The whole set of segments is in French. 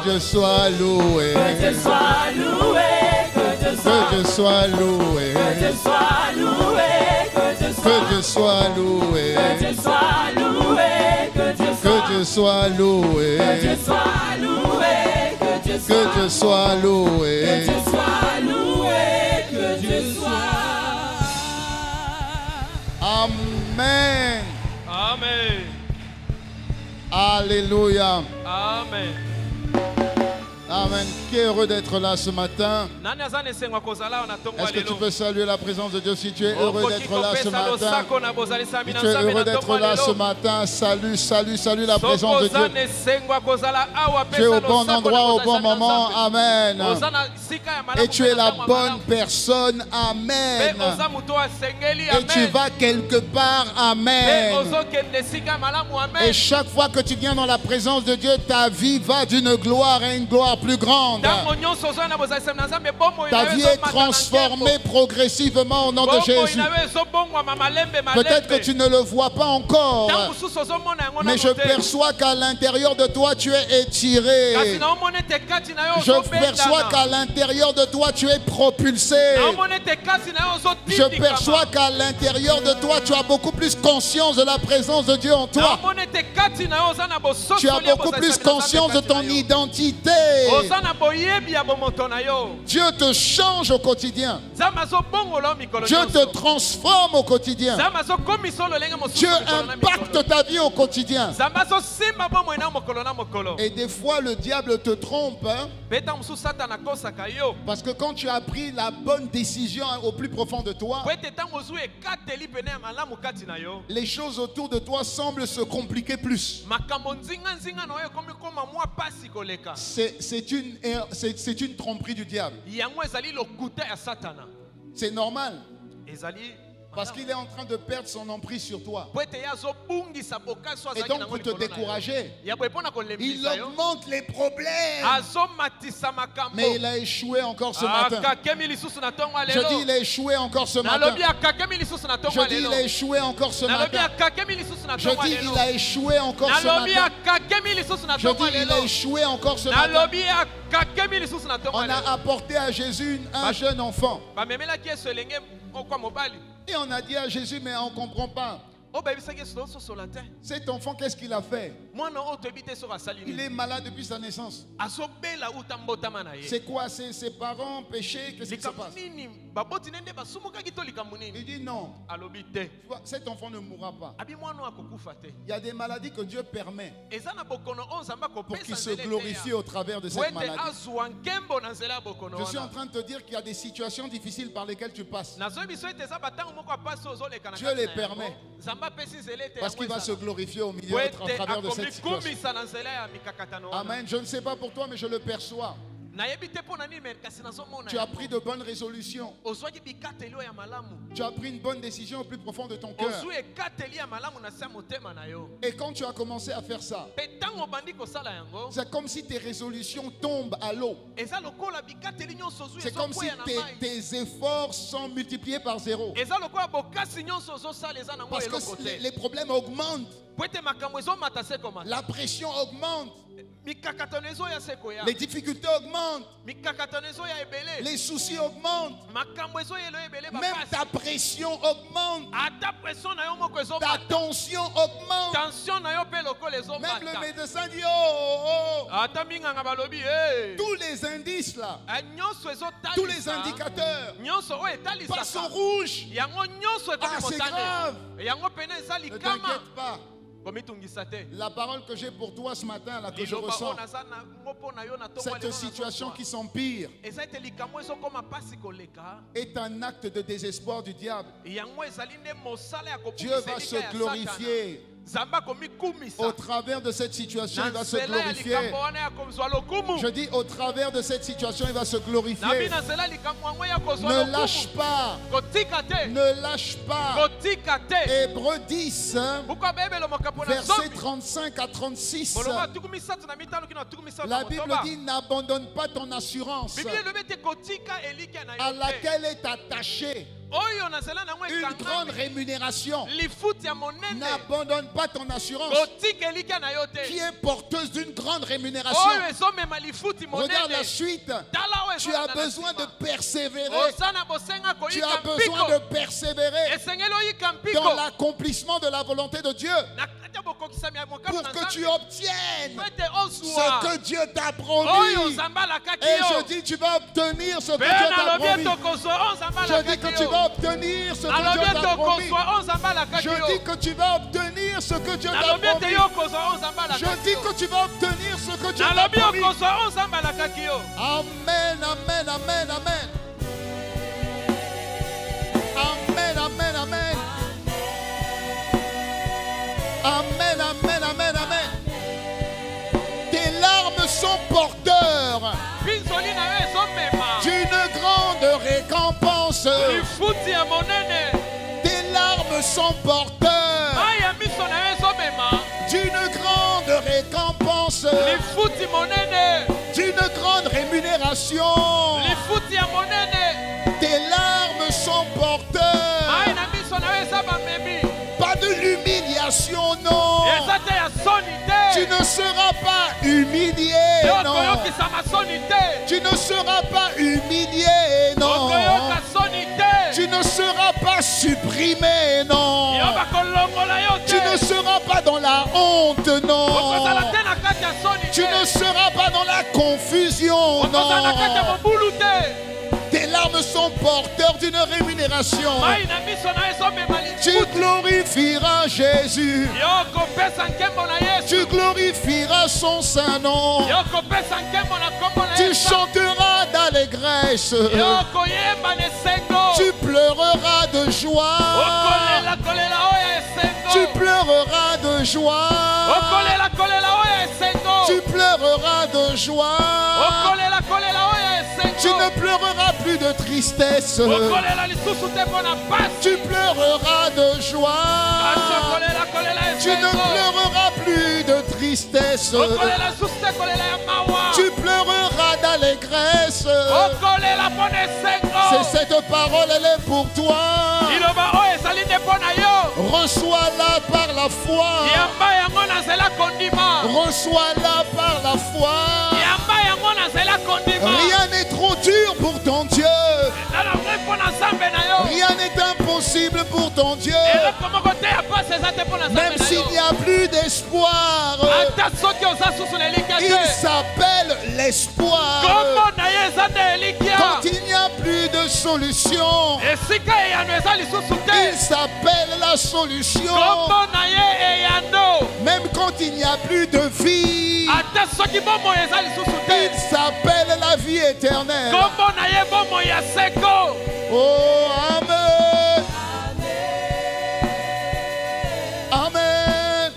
Dieu soit loué. Que Dieu soit loué. Que Dieu soit loué. Que Dieu soit loué. Que Dieu soit loué. Que Dieu soit loué. Que Dieu soit loué. Que Dieu soit loué. Que Dieu soit loué. Que Dieu soit loué. Que Dieu soit. Amen. Amen. Alléluia. Amen. Amen. Qui est heureux d'être là ce matin? Est-ce que tu peux saluer la présence de Dieu si tu es heureux d'être là ce matin? Si tu es heureux d'être là ce matin, salue la présence de Dieu. Tu es au bon endroit, au bon moment. Amen. Et tu es la bonne personne. Amen. Et tu vas quelque part. Amen. Et chaque fois que tu viens dans la présence de Dieu, ta vie va d'une gloire à une gloire plus grande. Ta vie est transformée progressivement au nom de Jésus. Peut-être que tu ne le vois pas encore, mais je perçois qu'à l'intérieur de toi tu es étiré. Je perçois qu'à l'intérieur de toi tu es propulsé. Je perçois qu'à l'intérieur de toi tu as beaucoup plus conscience de la présence de Dieu en toi. Tu as beaucoup plus conscience de ton identité. Dieu te change au quotidien. Dieu te transforme au quotidien. Dieu impacte ta vie au quotidien. Et des fois le diable te trompe, hein? Parce que quand tu as pris la bonne décision au plus profond de toi, les choses autour de toi semblent se compliquer plus. C'est une tromperie du diable. C'est normal. Parce qu'il est en train de perdre son emprise sur toi. Et donc pour te décourager, il augmente les problèmes. Mais il a échoué encore ce matin. Je dis il a échoué encore ce matin. Je dis il a échoué encore ce matin. Je dis il a échoué encore ce matin. Je dis il a échoué encore ce matin. On a apporté à Jésus un jeune enfant. Et on a dit à Jésus, mais on ne comprend pas. Cet enfant, qu'est-ce qu'il a fait? Il est malade depuis sa naissance. C'est quoi? Ses parents péché? Qu'est-ce qui se passe? Il dit non. Cet enfant ne mourra pas. Il y a des maladies que Dieu permet pour qu'il se glorifie au travers de cette maladie. Je suis en train de te dire qu'il y a des situations difficiles par lesquelles tu passes. Dieu les permet. Parce qu'il va se glorifier au milieu, au travers de cette situation. Amen. Je ne sais pas pour toi, mais je le perçois. Tu as pris de bonnes résolutions. Tu as pris une bonne décision au plus profond de ton cœur. Et quand tu as commencé à faire ça, c'est comme si tes résolutions tombent à l'eau. C'est comme si tes efforts sont multipliés par zéro. Parce que les problèmes augmentent. La pression augmente. Les difficultés augmentent. Les soucis augmentent. Même ta pression augmente. Ta tension augmente. Même le médecin dit oh. Tous les indices là, tous les indicateurs passent au rouge. Ah, c'est grave. Ne t'inquiète pas. La parole que j'ai pour toi ce matin, là, que je ressens, cette situation qui s'empire est un acte de désespoir du diable. Dieu va se glorifier. Au travers de cette situation, il va se glorifier. Je dis au travers de cette situation, il va se glorifier. Ne lâche pas. Ne lâche pas. Hébreux 10, versets 35 à 36. La Bible dit n'abandonne pas ton assurance à laquelle est attaché. une grande rémunération. N'abandonne pas ton assurance qui est porteuse d'une grande rémunération. Regarde la suite. Tu as besoin de persévérer. Tu as besoin de persévérer dans l'accomplissement de la volonté de Dieu pour que tu obtiennes ce que Dieu t'a promis. Et je dis, tu vas obtenir ce que Dieu t'a promis. Je dis que tu vas obtenir ce que Dieu t'a promis. Je dis que tu vas obtenir ce que Dieu t'a promis. Je dis que tu vas obtenir ce que Dieu t'a promis. Amen, amen, amen, amen. Amen, amen, amen. Amen, amen, amen, amen. Tes larmes sont porteurs d'une grande récompense. Tes larmes sont porteurs d'une grande récompense, d'une grande rémunération. Tes larmes sont porteurs. Pas de l'humiliation, non. Tu ne seras pas humilié, non. Tu ne seras pas humilié, non. Tu ne seras pas supprimé, non. Tu ne seras pas dans la honte, non. Tu ne seras pas dans la confusion, non. Tes larmes sont porteurs d'une rémunération. Tu glorifieras Jésus. Tu glorifieras son saint nom. Tu chanteras d'allégresse. Tu pleureras de joie. Tu pleureras de joie. Tu pleureras de joie. Tu ne pleureras plus de tristesse. Tu pleureras de joie. Tu ne pleureras plus de tristesse. Tu pleureras d'allégresse. C'est cette parole, elle est pour toi. Reçois-la par la foi. Reçois-la par la foi. Rien n'est trop dur pour ton Dieu. Rien n'est impossible pour ton Dieu. Même s'il n'y a plus d'espoir, il s'appelle l'espoir. Quand il n'y a plus de solution, il s'appelle la solution. Même quand il n'y a plus de vie, il s'appelle la vie éternelle. Oh, amen. Amen.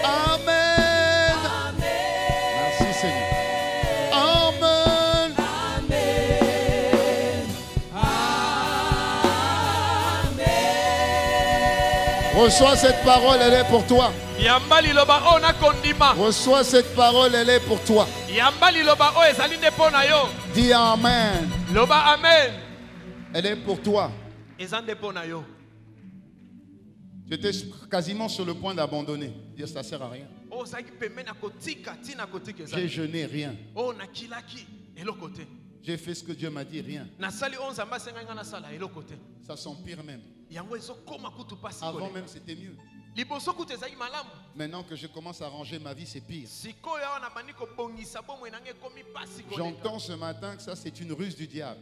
Amen. Merci Seigneur. Amen. Reçois cette parole, elle est pour toi. Reçois cette parole, elle est pour toi. Dis amen. Elle est pour toi. J'étais quasiment sur le point d'abandonner. Dire ça ne sert à rien. J'ai jeûné, rien. J'ai fait ce que Dieu m'a dit, rien. Ça s'empire même. Avant même c'était mieux. Maintenant que je commence à ranger ma vie, c'est pire. J'entends ce matin que ça c'est une ruse du diable.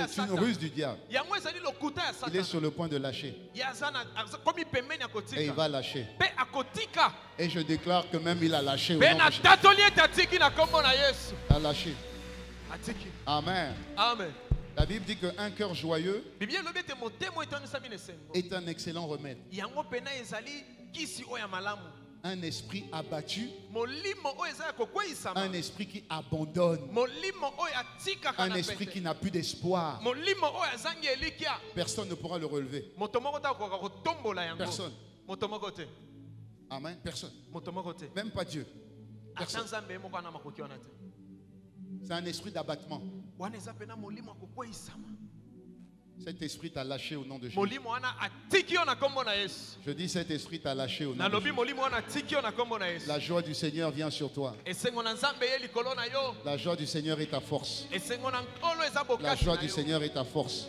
C'est une ruse du diable. Il est sur le point de lâcher. Et il va lâcher. Et je déclare que même il a lâché. Il a lâché. Amen. Amen. La Bible dit qu'un cœur joyeux est un excellent remède. Un esprit abattu, un esprit qui abandonne, un esprit qui n'a plus d'espoir. Personne ne pourra le relever. Personne. Amen. Personne. Même pas Dieu. Personne. C'est un esprit d'abattement. Cet esprit t'a lâché au nom de Jésus. Je dis cet esprit t'a lâché au nom de Jésus. La joie du Seigneur vient sur toi. La joie du Seigneur est ta force. La joie du Seigneur est ta force.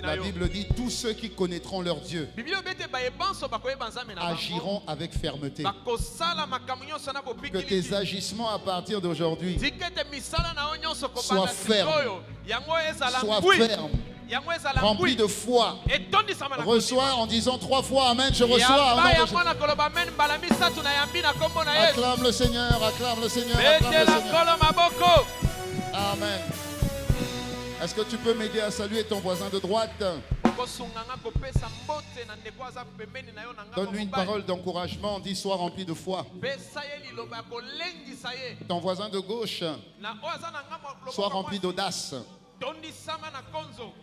La Bible dit tous ceux qui connaîtront leur Dieu agiront avec fermeté. Que tes agissements à partir d'aujourd'hui soient fermes. Sois ferme, rempli de foi. Reçois en disant 3 fois Amen. Je reçois. Acclame le Seigneur, acclame le Seigneur, acclame le Seigneur. Amen. Est-ce que tu peux m'aider à saluer ton voisin de droite? Donne-lui une parole d'encouragement. Dis sois rempli de foi. Ton voisin de gauche, sois rempli d'audace.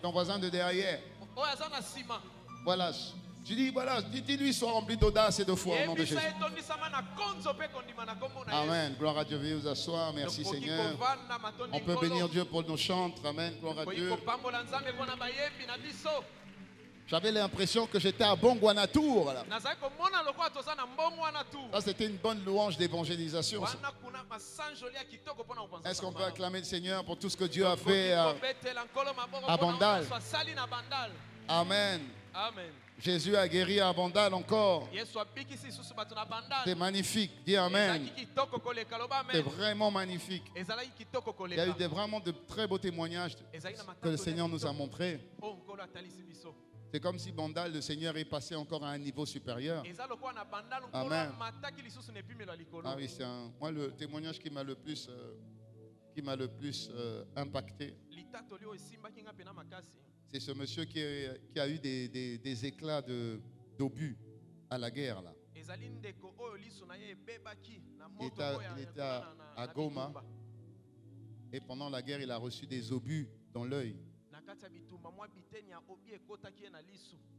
Ton voisin de derrière, voilà. Tu dis, voilà, dis-lui, sois rempli d'audace et de foi au nom de Jésus. Amen. Gloire à Dieu. Veuillez vous asseoir. Merci Seigneur. On peut bénir Dieu pour nos chants. Amen. Gloire à Dieu. J'avais l'impression que j'étais à Bongwanatour. Ça, c'était une bonne louange d'évangélisation. Est-ce qu'on peut acclamer le Seigneur pour tout ce que Dieu a fait à Bandal? Amen. Amen. Jésus a guéri à Bandal encore. C'est magnifique. Dis Amen. C'est vraiment magnifique. Il y a eu vraiment de très beaux témoignages que le Seigneur nous a montrés. C'est comme si Bandal, le Seigneur est passé encore à un niveau supérieur. Amen. Ah oui, c'est moi le témoignage qui m'a le plus impacté. C'est ce monsieur qui a eu des éclats d'obus à la guerre là. Il était à Goma et pendant la guerre il a reçu des obus dans l'œil.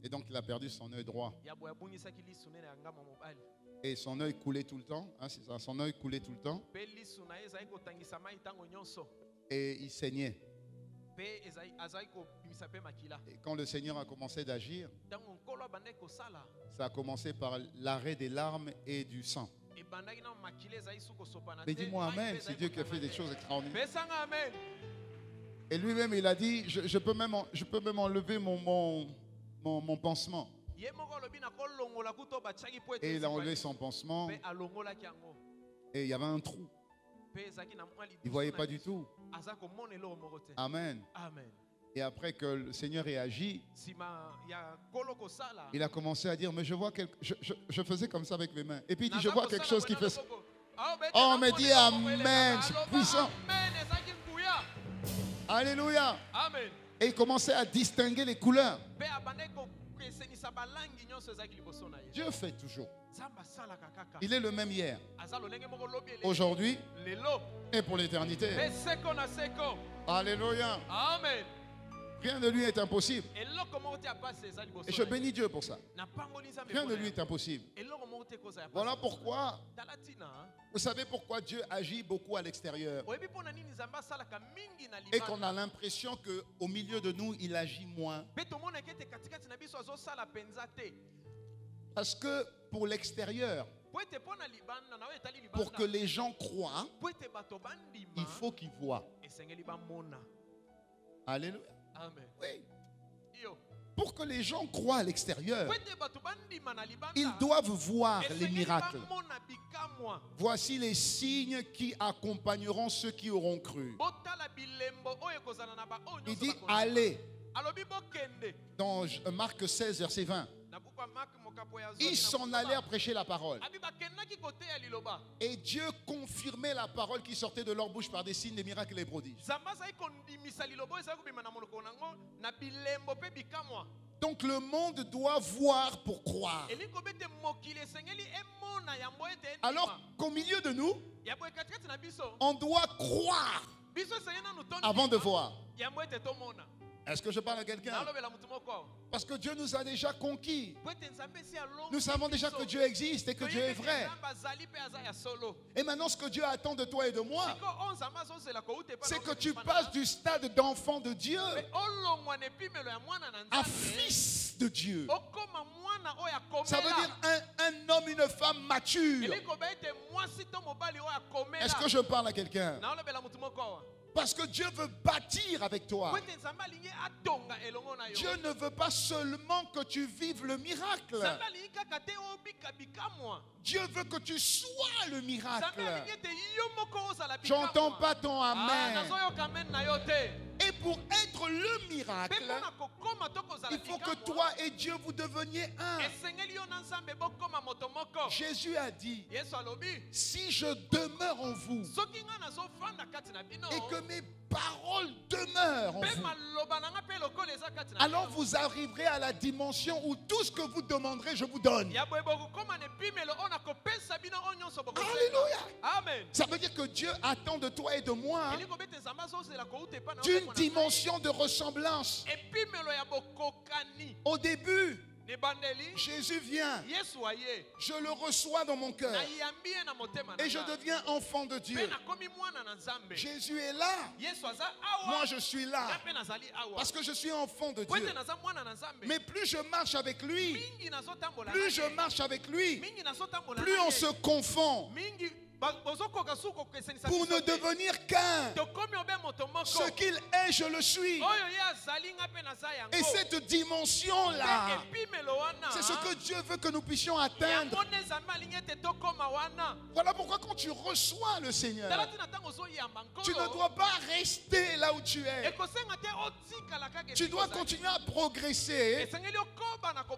Et donc il a perdu son œil droit. Et son œil coulait tout le temps. Hein, c'est ça, son œil coulait tout le temps. Et il saignait. Et quand le Seigneur a commencé d'agir, ça a commencé par l'arrêt des larmes et du sang. Mais dis-moi Amen, c'est Dieu qui a fait des choses extraordinaires. Et lui-même, il a dit, je peux même enlever mon pansement. Et il a enlevé son pansement. Et il y avait un trou. Il ne voyait pas du tout. Amen. Et après que le Seigneur ait agi, il a commencé à dire, mais je vois je faisais comme ça avec mes mains. Et puis il dit, je vois quelque chose qui fait ça. Oh, mais dis Amen, c'est puissant. Alléluia. Amen. Et il commençait à distinguer les couleurs. Dieu fait toujours. Il est le même hier, aujourd'hui et pour l'éternité. Alléluia. Amen. Rien de lui est impossible. Et je bénis Dieu pour ça. Rien de lui est impossible. Voilà pourquoi, vous savez pourquoi Dieu agit beaucoup à l'extérieur. Et qu'on a l'impression qu'au milieu de nous, il agit moins. Parce que pour l'extérieur, pour que les gens croient, il faut qu'ils voient. Alléluia. Amen. Oui. Pour que les gens croient à l'extérieur, ils doivent voir les miracles. Voici les signes qui accompagneront ceux qui auront cru. Il dit allez. Dans Marc 16, verset 20. Ils s'en allèrent prêcher la parole. Et Dieu confirmait la parole qui sortait de leur bouche par des signes, des miracles et des prodiges. Donc le monde doit voir pour croire. Alors qu'au milieu de nous, on doit croire avant de voir. Est-ce que je parle à quelqu'un? Parce que Dieu nous a déjà conquis. Nous savons déjà que Dieu existe et que Dieu est vrai. Et maintenant, ce que Dieu attend de toi et de moi, c'est que tu passes du stade d'enfant de Dieu à fils de Dieu. Ça veut dire un homme, une femme mature. Est-ce que je parle à quelqu'un? Parce que Dieu veut bâtir avec toi. Dieu ne veut pas seulement que tu vives le miracle. Dieu veut que tu sois le miracle. J'entends pas ton amen. Et pour être le miracle, il faut que toi et Dieu vous deveniez un. Jésus a dit, si je demeure en vous et que mes paroles demeurent en vous, alors vous arriverez à la dimension où tout ce que vous demanderez, je vous donne. Alléluia. Amen. Ça veut dire que Dieu attend de toi et de moi d'une dimension de ressemblance. Au début, Jésus vient, je le reçois dans mon cœur et je deviens enfant de Dieu. Jésus est là, moi je suis là parce que je suis enfant de Dieu. Mais plus je marche avec lui, plus on se confond pour ne devenir qu'un. Ce qu'il est, je le suis. Et cette dimension-là, c'est ce que Dieu veut que nous puissions atteindre. Voilà pourquoi quand tu reçois le Seigneur, tu ne dois pas rester là où tu es. Tu dois continuer à progresser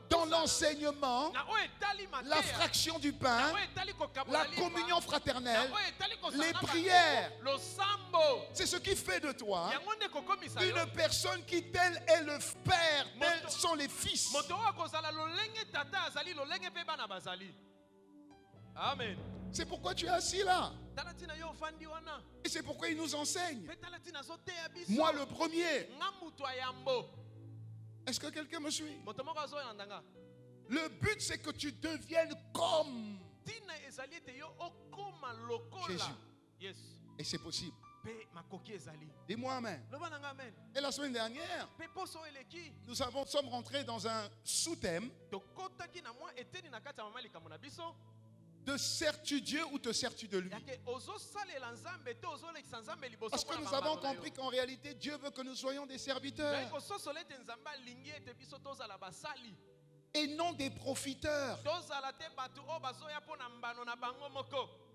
dans l'enseignement, la fraction du pain, la communion fraternelle, les prières. C'est ce qui fait de toi une personne qui, telle est le Père, tels sont les fils. Amen. C'est pourquoi tu es assis là. Et c'est pourquoi il nous enseigne. Moi le premier. Est-ce que quelqu'un me suit? Le but, c'est que tu deviennes comme Jésus. Et c'est possible. Dis-moi amen. Et la semaine dernière, nous sommes rentrés dans un sous-thème de sers-tu Dieu ou te sers-tu de lui? Parce que nous avons compris qu'en réalité, Dieu veut que nous soyons des serviteurs et non des profiteurs.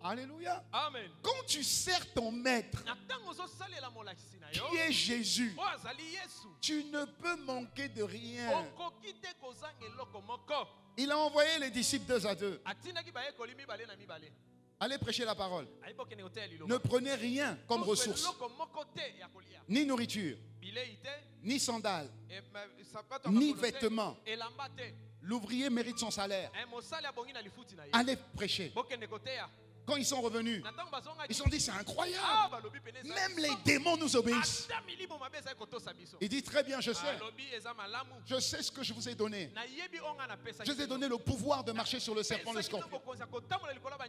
Alléluia. Amen. Quand tu sers ton maître, qui est Jésus, tu ne peux manquer de rien. Il a envoyé les disciples 2 à 2. Allez prêcher la parole. Ne prenez rien comme ressource. Ni nourriture, ni sandales, ni vêtements. L'ouvrier mérite son salaire. Allez prêcher. Quand ils sont revenus, ils se sont dit, c'est incroyable. Même les démons nous obéissent. Il dit, très bien, je sais. Je sais ce que je vous ai donné. Je vous ai donné le pouvoir de marcher sur le serpent, le scorpion.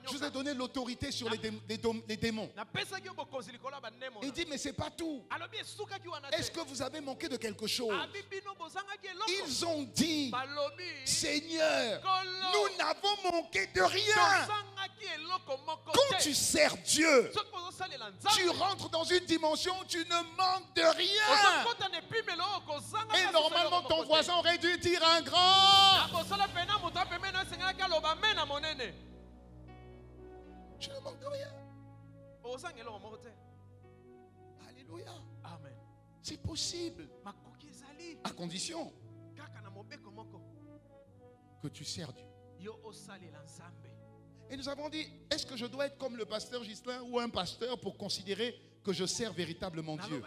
Je vous ai donné l'autorité sur les démons. Il dit, mais c'est pas tout. Est-ce que vous avez manqué de quelque chose? Ils ont dit, Seigneur, nous n'avons manqué de rien. Quand tu sers Dieu, tu rentres dans une dimension où tu ne manques de rien. Et normalement, ton voisin aurait dû dire un grand. Je ne manque de rien. Alléluia. Amen. C'est possible. À condition que tu sers Dieu. Et nous avons dit, est-ce que je dois être comme le pasteur Ghislain ou un pasteur pour considérer que je sers véritablement Dieu?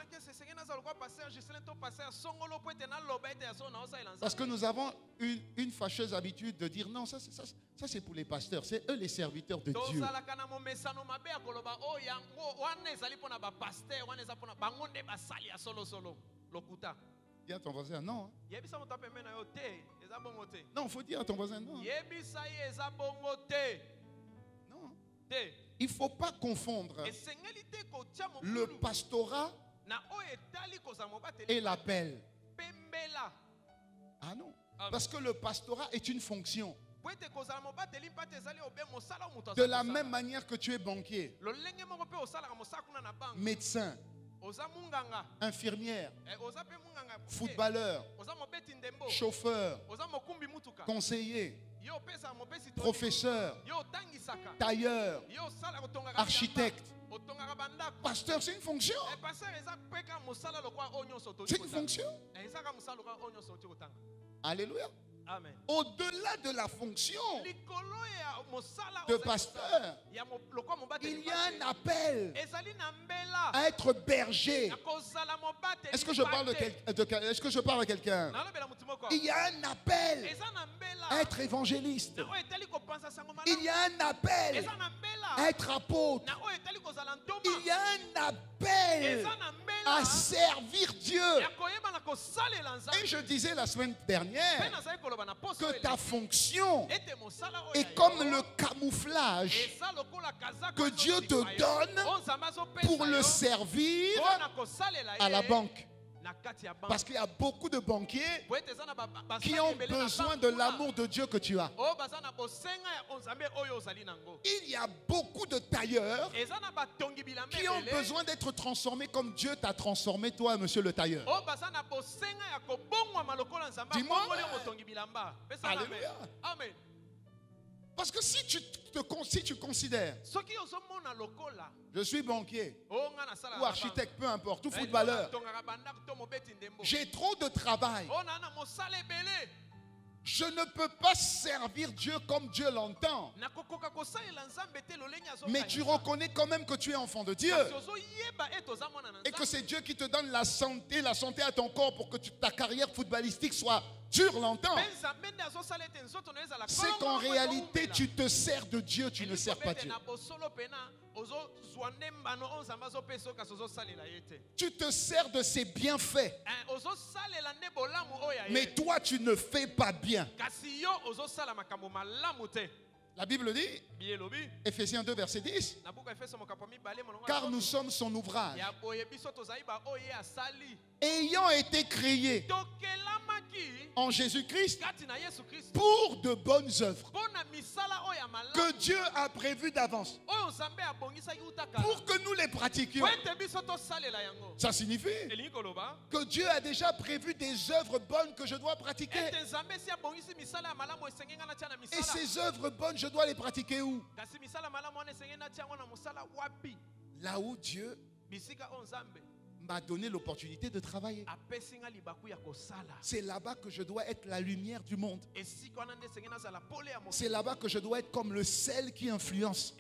Parce que nous avons une fâcheuse habitude de dire non, ça c'est pour les pasteurs, c'est eux les serviteurs de Dieu. Dis à ton voisin non. Non, il faut dire à ton voisin non. Non. Il ne faut pas confondre le pastorat et l'appel. Ah non. Parce que le pastorat est une fonction. De la même manière que tu es banquier, médecin, infirmière, footballeur, chauffeur, conseiller, professeur, tailleur, architecte. Pasteur, c'est une fonction. C'est une fonction. Alléluia. Amen. Au-delà de la fonction de pasteur, il y a un appel à être berger. Est-ce que je parle est-ce que je parle à quelqu'un? Il y a un appel à être évangéliste. Il y a un appel à être apôtre. Il y a un appel à servir Dieu. Et je disais la semaine dernière que ta fonction est comme le camouflage que Dieu te donne pour le servir à la banque. Parce qu'il y a beaucoup de banquiers qui ont besoin de l'amour de Dieu que tu as. Il y a beaucoup de tailleurs qui ont besoin d'être transformés comme Dieu t'a transformé, toi, monsieur le tailleur. Dis-moi. Alléluia. Amen. Parce que si tu considères, je suis banquier ou architecte, peu importe, ou footballeur, j'ai trop de travail, je ne peux pas servir Dieu comme Dieu l'entend. Mais tu reconnais quand même que tu es enfant de Dieu. Et que c'est Dieu qui te donne la santé à ton corps pour que ta carrière footballistique soit dure longtemps. C'est qu'en réalité, tu te sers de Dieu, tu ne sers pas Dieu. Tu te sers de ses bienfaits. Mais toi, tu ne fais pas bien. La Bible dit, Ephésiens 2, verset 10, car nous sommes son ouvrage, ayant été créés en Jésus-Christ pour de bonnes œuvres que Dieu a prévues d'avance pour que nous les pratiquions. Ça signifie que Dieu a déjà prévu des œuvres bonnes que je dois pratiquer. Et ces œuvres bonnes, je dois les pratiquer où? Là où Dieu m'a donné l'opportunité de travailler. C'est là-bas que je dois être la lumière du monde. C'est là-bas que je dois être comme le sel qui influence.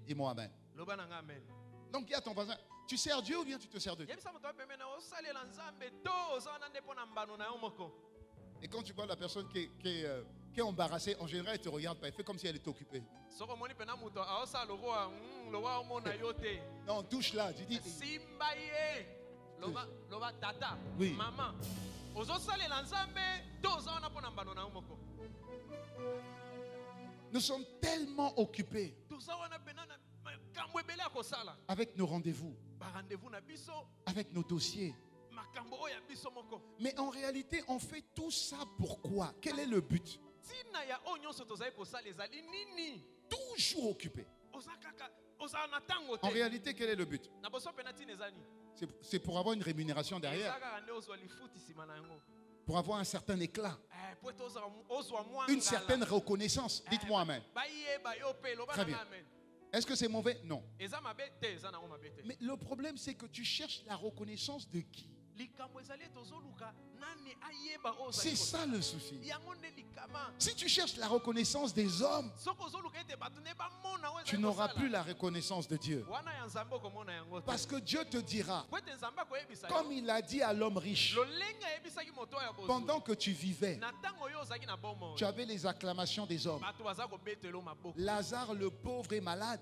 Dis-moi amen. Donc dis à ton voisin, tu sers Dieu ou bien tu te sers de Dieu? Et quand tu vois la personne qui est embarrassée, en général, elle ne te regarde pas. Elle fait comme si elle était occupée. Non, touche là. Tu dis. Oui. Nous sommes tellement occupés avec nos rendez-vous, avec nos dossiers. Mais en réalité, on fait tout ça pourquoi? Quel est le but? Toujours occupé. En réalité, quel est le but? C'est pour avoir une rémunération derrière. Pour avoir un certain éclat. Une certaine reconnaissance. Dites-moi amen. Très bien. Est-ce que c'est mauvais? Non. Mais le problème, c'est que tu cherches la reconnaissance de qui? C'est ça le souci. Si tu cherches la reconnaissance des hommes, tu n'auras plus la reconnaissance de Dieu. Parce que Dieu te dira, comme il a dit à l'homme riche, pendant que tu vivais, tu avais les acclamations des hommes. Lazare, le pauvre et malade,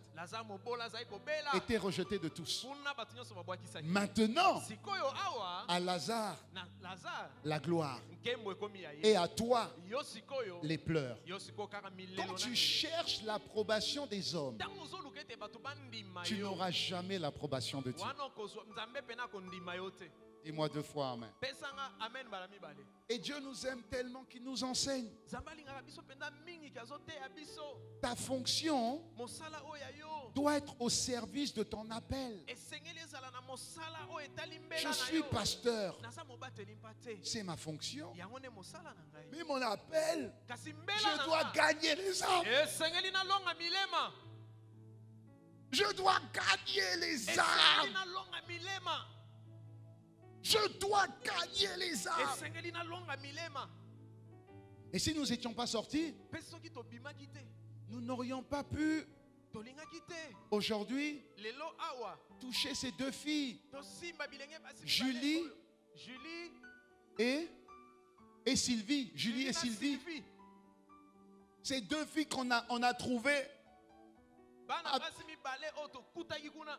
était rejeté de tous. Maintenant, à Lazare, la gloire, et à toi, les pleurs. Quand tu cherches l'approbation des hommes, tu n'auras jamais l'approbation de Dieu. Dis-moi 2 fois amen. Et Dieu nous aime tellement qu'il nous enseigne. Ta fonction doit être au service de ton appel. Je suis pasteur. C'est ma fonction. Mais mon appel, je dois gagner les âmes. Je dois gagner les âmes. Je dois gagner les âmes. Et si nous n'étions pas sortis, nous n'aurions pas pu aujourd'hui toucher ces 2 filles, Julie et Sylvie. Julie et Sylvie. Ces 2 filles qu'on a trouvées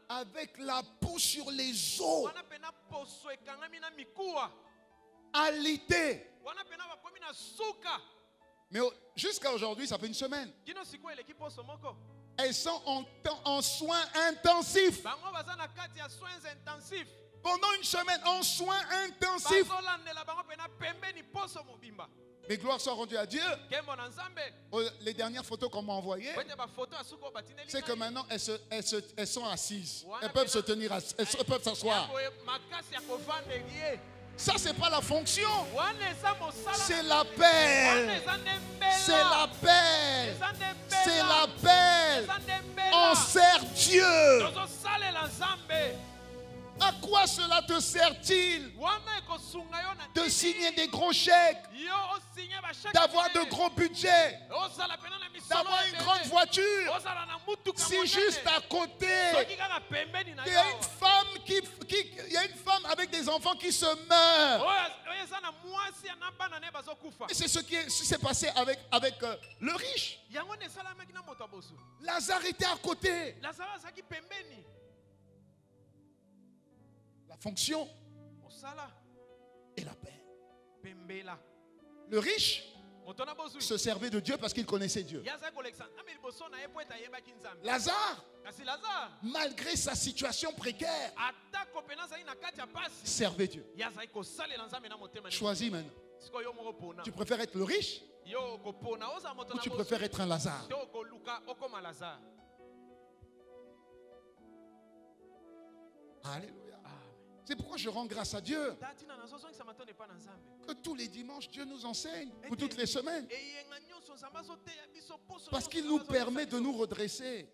avec la peau sur les os, alité. Mais jusqu'à aujourd'hui, ça fait 1 semaine. Elles sont en soins intensifs. Pendant 1 semaine, en soins intensifs. Mais gloire soit rendue à Dieu. Les dernières photos qu'on m'a envoyées, c'est que maintenant elles sont assises. Elles peuvent se tenir, elles peuvent s'asseoir. Ça, c'est pas la fonction. C'est l'appel. C'est l'appel. C'est l'appel. On sert Dieu. À quoi cela te sert-il? De signer des gros chèques, d'avoir de gros budgets, d'avoir une grande voiture, si juste à côté il y a une femme avec des enfants qui se meurt. Et c'est ce qui s'est passé avec le riche. Lazare était à côté. La fonction et la paix. Le riche se servait de Dieu parce qu'il connaissait Dieu. Lazare, malgré sa situation précaire, servait Dieu. Choisis maintenant. Tu préfères être le riche ou tu préfères être un Lazare? Alléluia. C'est pourquoi je rends grâce à Dieu que tous les dimanches Dieu nous enseigne, ou toutes les semaines, parce qu'il nous permet de nous redresser.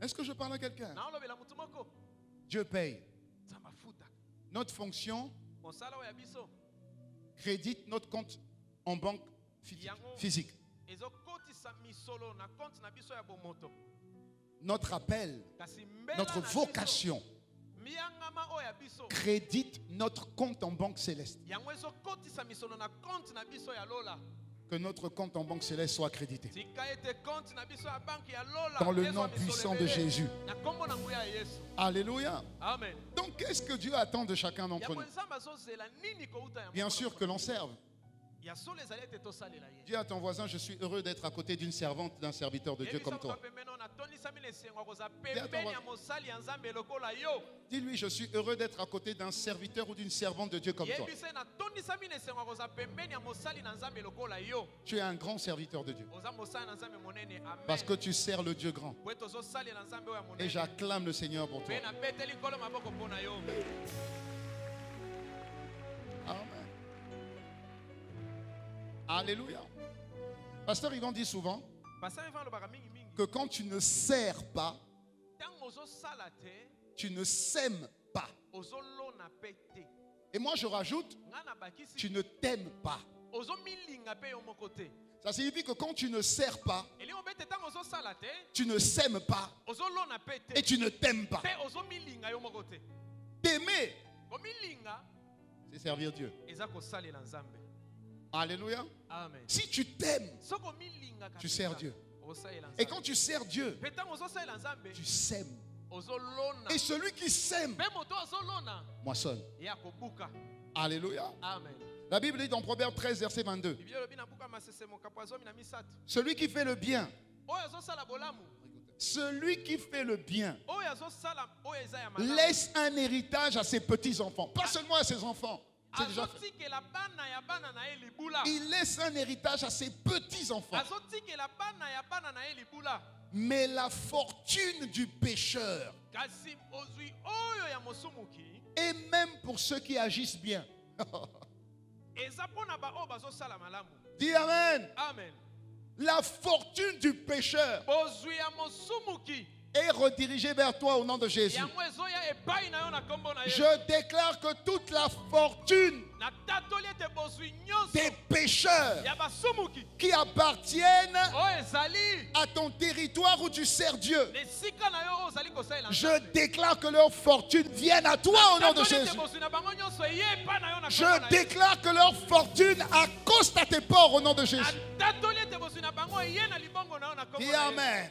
Est-ce que je parle à quelqu'un? Dieu paye. Notre fonction crédite notre compte en banque physique. Notre appel, notre vocation crédite notre compte en banque céleste. Que notre compte en banque céleste soit crédité. Dans le nom puissant de Jésus. Alléluia. Amen. Donc qu'est-ce que Dieu attend de chacun d'entre nous? Bien sûr que l'on serve. Dis à ton voisin, je suis heureux d'être à côté d'une servante, d'un serviteur de Dieu comme toi. Dis-lui, je suis heureux d'être à côté d'un serviteur ou d'une servante de Dieu comme toi. Tu es un grand serviteur de Dieu. Parce que tu sers le Dieu grand. Et j'acclame le Seigneur pour toi. Amen. Alléluia. Pasteur Yvan dit souvent que quand tu ne sers pas, tu ne sèmes pas. Et moi je rajoute, tu ne t'aimes pas. Ça signifie que quand tu ne sers pas, tu ne sèmes pas et tu ne t'aimes pas. T'aimer, c'est servir Dieu. Alléluia. Amen. Si tu t'aimes, tu sers Dieu. Et quand tu sers Dieu, tu sèmes. Et celui qui sème moissonne. Alléluia. Amen. La Bible dit dans Proverbe 13, verset 22. Celui qui fait le bien, celui qui fait le bien laisse un héritage à ses petits-enfants. Pas seulement à ses enfants. Il laisse un héritage à ses petits-enfants. Mais la fortune du pécheur, et même pour ceux qui agissent bien. Dis Amen. Amen. La fortune du pécheur est redirigée vers toi au nom de Jésus. Je déclare que toute la fortune des pécheurs qui appartiennent à ton territoire où tu sers Dieu, je déclare que leur fortune vienne à toi au nom de Jésus. Je déclare que leur fortune accoste à tes ports au nom de Jésus. Dis Amen.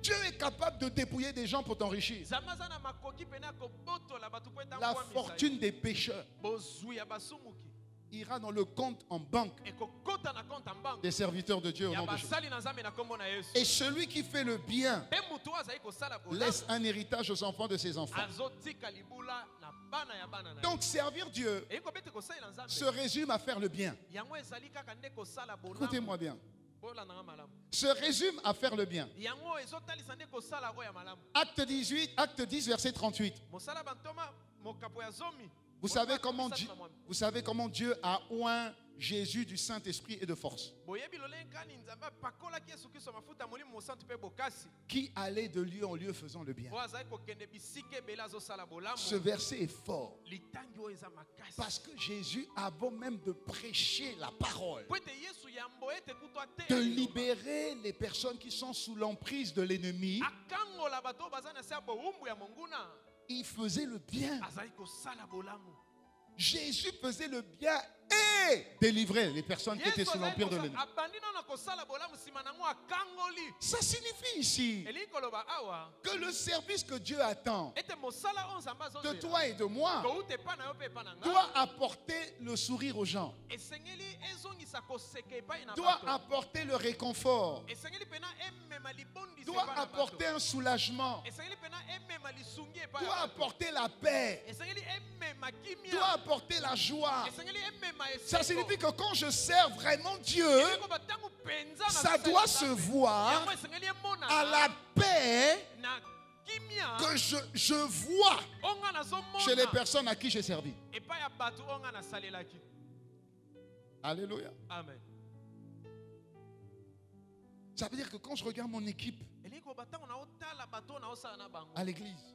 Dieu est capable de dépouiller des gens pour t'enrichir. La fortune des pécheurs ira dans le compte en banque des serviteurs de Dieu au nom de Jésus. Et celui qui fait le bien laisse un héritage aux enfants de ses enfants. Donc servir Dieu se résume à faire le bien. Écoutez-moi bien. Se résume à faire le bien. Acte 10, verset 38. Vous savez comment Dieu a oint Jésus du Saint-Esprit et de force, qui allait de lieu en lieu faisant le bien. Ce verset est fort parce que Jésus, avant même de prêcher la parole, de libérer les personnes qui sont sous l'emprise de l'ennemi, il faisait le bien. Jésus faisait le bien et délivrait les personnes qui étaient sous l'empire de l'ennemi. Ça signifie ici que le service que Dieu attend de toi et de moi doit apporter le sourire aux gens, doit apporter le réconfort, doit apporter un soulagement, doit apporter la paix, doit apporter la joie. Ça signifie que quand je sers vraiment Dieu, ça doit se voir à la paix que je vois chez les personnes à qui j'ai servi. Alléluia. Amen. Ça veut dire que quand je regarde mon équipe à l'église,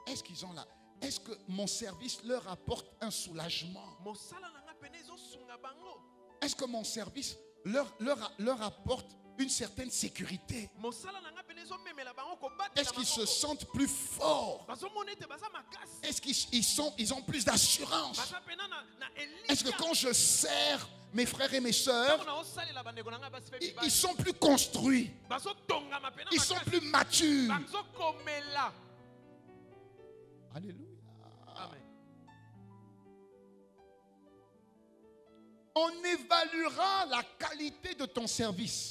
est-ce qu'ils ont là? Est-ce que mon service leur apporte un soulagement? Est-ce que mon service leur apporte une certaine sécurité? Est-ce qu'ils se sentent plus forts? Est-ce qu'ils ont plus d'assurance? Est-ce que quand je sers mes frères et mes sœurs, ils sont plus construits, ils sont plus matures? Alléluia. Amen. On évaluera la qualité de ton service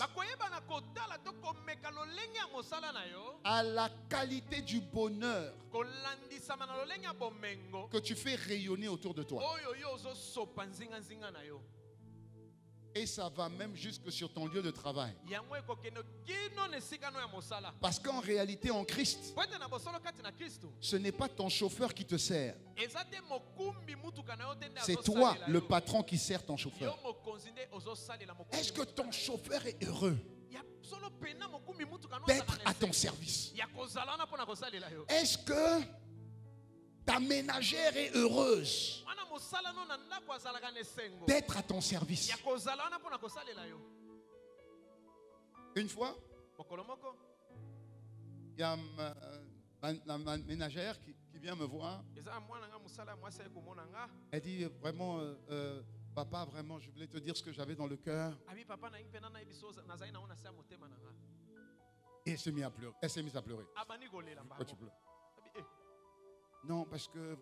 à la qualité du bonheur que tu fais rayonner autour de toi. Et ça va même jusque sur ton lieu de travail. Parce qu'en réalité, en Christ, ce n'est pas ton chauffeur qui te sert. C'est toi, le patron, qui sert ton chauffeur. Est-ce que ton chauffeur est heureux d'être à ton service? Est-ce que ta ménagère est heureuse d'être à ton service. Une fois, il y a ma ménagère qui vient me voir. Elle dit vraiment, papa, vraiment, je voulais te dire ce que j'avais dans le cœur. Et elle s'est mise à pleurer. Pourquoi tu pleures? Non, parce que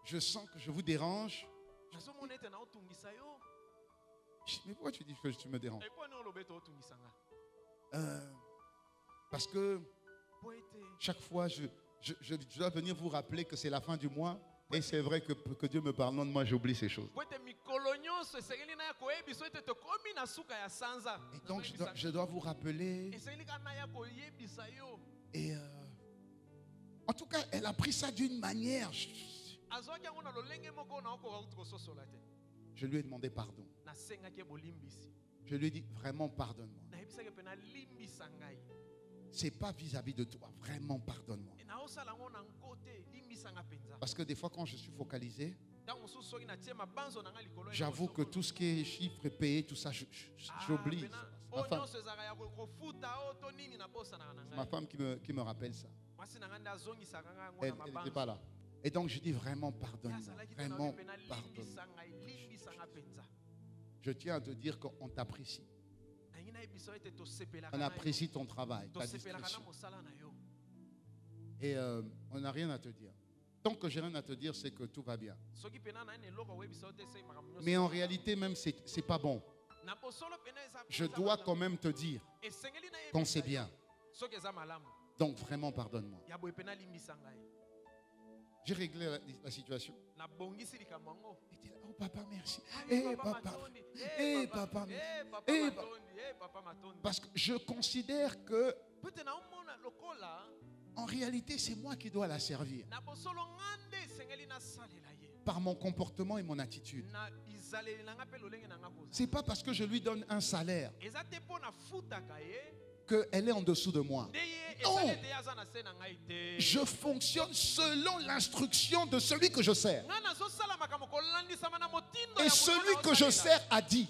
je sens que je vous dérange. Mais pourquoi tu dis que tu me déranges? Parce que chaque fois, je dois venir vous rappeler que c'est la fin du mois. Et c'est vrai que Dieu me parle. Non, moi, j'oublie ces choses. Et donc, je dois vous rappeler. Et en tout cas, elle a pris ça d'une manière. Je lui ai demandé pardon. Je lui ai dit vraiment pardonne-moi. C'est pas vis-à-vis de toi, vraiment pardonne-moi. Parce que des fois quand je suis focalisé, j'avoue que tout ce qui est chiffres et payés, tout ça, j'oublie. Ma femme qui me rappelle ça. Elle n'était pas là. Et donc je dis vraiment pardonne-moi. Vraiment pardonne-moi. Je tiens à te dire qu'on t'apprécie. On apprécie ton travail, ta discrétion. Et on n'a rien à te dire. Tant que j'ai rien à te dire, c'est que tout va bien. Mais en réalité, même, c'est pas bon. Je dois quand même te dire quand c'est bien. Donc vraiment, pardonne-moi. J'ai réglé la situation. Il dit, oh papa, merci. Papa. Parce que je considère que en réalité, c'est moi qui dois la servir. Par mon comportement et mon attitude. C'est pas parce que je lui donne un salaire qu'elle est en dessous de moi. Non. Je fonctionne selon l'instruction de celui que je sers. Et celui que je sers a dit,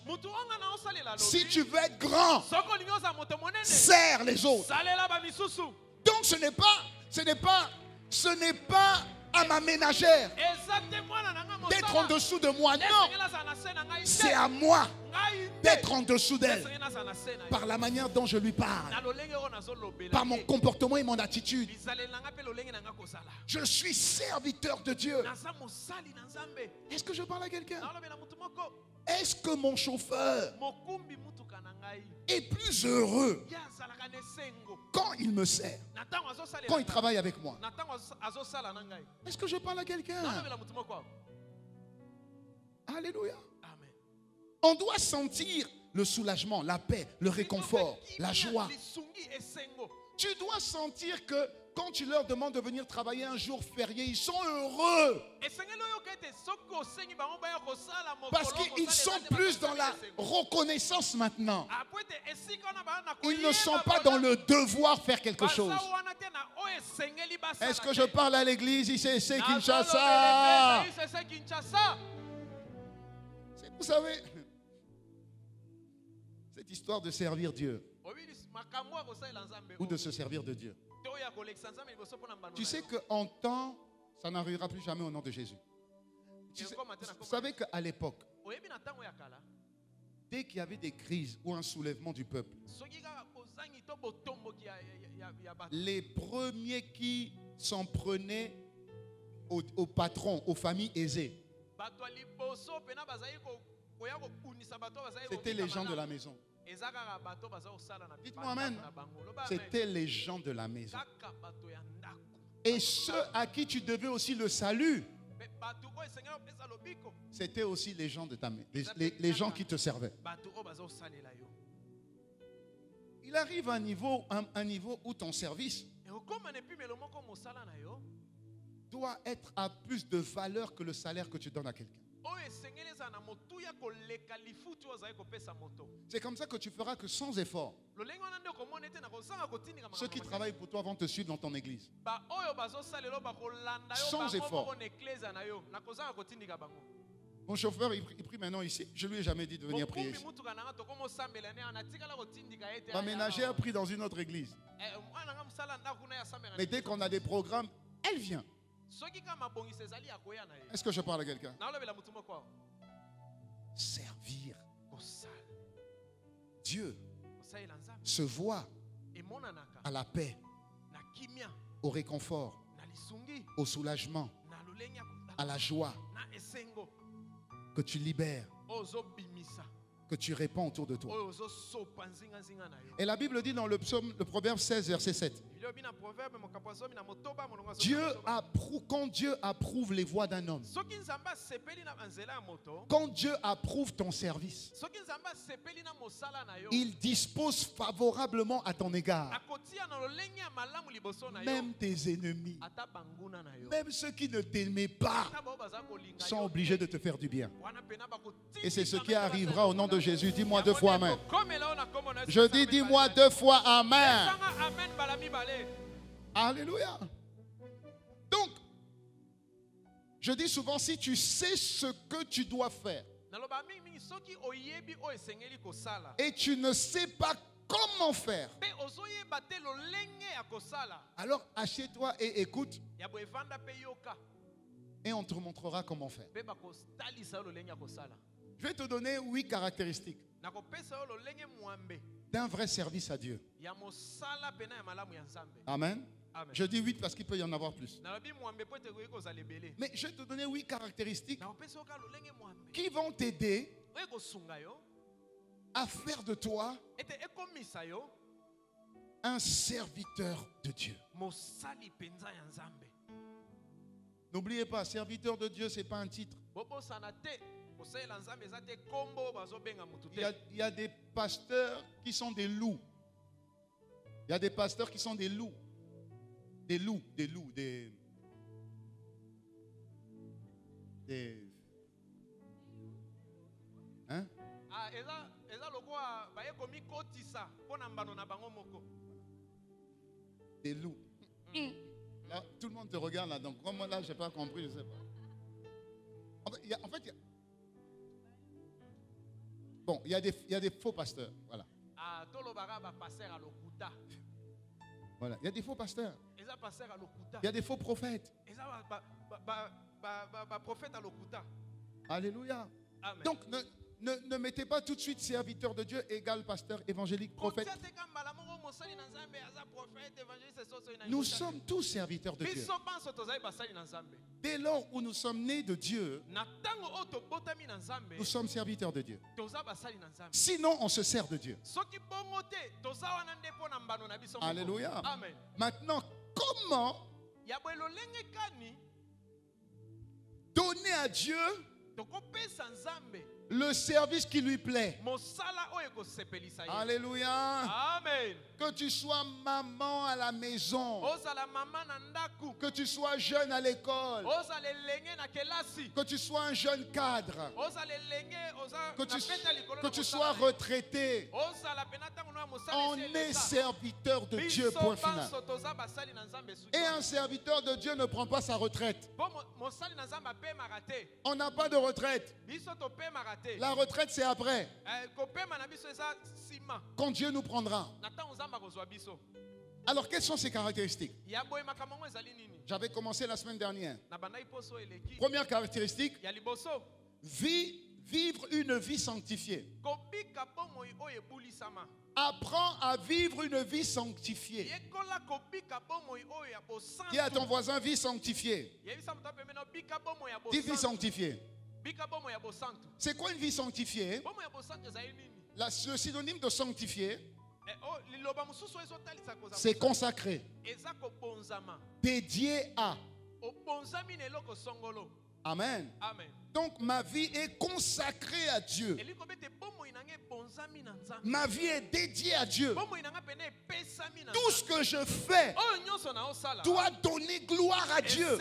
si tu veux être grand, sers les autres. Donc ce n'est pas à ma ménagère d'être en dessous de moi. Non, c'est à moi d'être en dessous d'elle. Par la manière dont je lui parle, par mon comportement et mon attitude. Je suis serviteur de Dieu. Est-ce que je parle à quelqu'un? Est-ce que mon chauffeur est plus heureux quand il me sert, quand il travaille avec moi? Est-ce que je parle à quelqu'un? Alléluia. On doit sentir le soulagement, la paix, le réconfort, la joie. Tu dois sentir que quand tu leur demandes de venir travailler un jour férié, ils sont heureux. Parce qu'ils sont plus dans la reconnaissance maintenant. Ils ne sont pas dans le devoir faire quelque chose. Est-ce que je parle à l'église ICC Kinshasa? Vous savez, cette histoire de servir Dieu ou de se servir de Dieu. Tu sais qu'en temps, ça n'arrivera plus jamais au nom de Jésus. Vous savez qu'à l'époque, dès qu'il y avait des crises ou un soulèvement du peuple, les premiers qui s'en prenaient aux patrons, aux familles aisées, c'était les gens de la maison. Dites-moi amen. C'était les gens de la maison. Et ceux à qui tu devais aussi le salut, c'était aussi les gens de ta maison, les gens qui te servaient. Il arrive à un niveau où ton service doit être à plus de valeur que le salaire que tu donnes à quelqu'un. C'est comme ça que tu feras que sans effort. Ceux qui travaillent pour toi vont te suivre dans ton église. Sans effort. Mon chauffeur, il prie maintenant ici. Je ne lui ai jamais dit de venir prier ici. Ma ménagère a pris dans une autre église. Mais dès qu'on a des programmes, elle vient. Est-ce que je parle à quelqu'un? Servir. Dieu se voit à la paix, au réconfort, au soulagement, à la joie, que tu libères, que tu répands autour de toi. Et la Bible dit dans le proverbe 16, verset 7. Quand Dieu approuve les voies d'un homme, quand Dieu approuve ton service, il dispose favorablement à ton égard. Même tes ennemis, même ceux qui ne t'aimaient pas, sont obligés de te faire du bien. Et c'est ce qui arrivera au nom de Jésus. Dis-moi 2 fois Amen. Je dis dis-moi 2 fois Amen. Alléluia. Donc, je dis souvent, si tu sais ce que tu dois faire et tu ne sais pas comment faire, alors assieds-toi et écoute et on te montrera comment faire. Je vais te donner 8 caractéristiques d'un vrai service à Dieu. Amen. Je dis 8 parce qu'il peut y en avoir plus. Mais je vais te donner 8 caractéristiques qui vont t'aider à faire de toi un serviteur de Dieu. N'oubliez pas, serviteur de Dieu, ce n'est pas un titre. Il y a des pasteurs qui sont des loups. Il y a des pasteurs qui sont des loups. Des loups. Hein? Des loups. Là, tout le monde te regarde là, donc comme moi là, je n'ai pas compris, je ne sais pas. Bon, il y a des faux pasteurs, voilà. Voilà, il y a des faux pasteurs. Il y a des faux prophètes. Alléluia. Amen. Donc, ne mettez pas tout de suite serviteur de Dieu égale pasteur, évangélique, prophète. Nous sommes tous serviteurs de Dieu. Dès lors où nous sommes nés de Dieu, nous sommes serviteurs de Dieu. Sinon, on se sert de Dieu. Alléluia. Amen. Maintenant, comment donner à Dieu le service qui lui plaît? Alléluia. Amen. Que tu sois maman à la maison, que tu sois jeune à l'école, que tu sois un jeune cadre, que tu sois retraité, on est serviteur de Dieu, point final. Et un serviteur de Dieu ne prend pas sa retraite. On n'a pas de retraite. La retraite, c'est après. Quand Dieu nous prendra. Alors, quelles sont ces caractéristiques? J'avais commencé la semaine dernière. Première caractéristique, vivre une vie sanctifiée. Apprends à vivre une vie sanctifiée. Dis à ton voisin, vie sanctifiée. Dis vie sanctifiée. C'est quoi une vie sanctifiée? Le synonyme de sanctifié, c'est consacré, dédié à. Amen. Donc ma vie est consacrée à Dieu. Ma vie est dédiée à Dieu. Tout ce que je fais doit donner gloire à Dieu.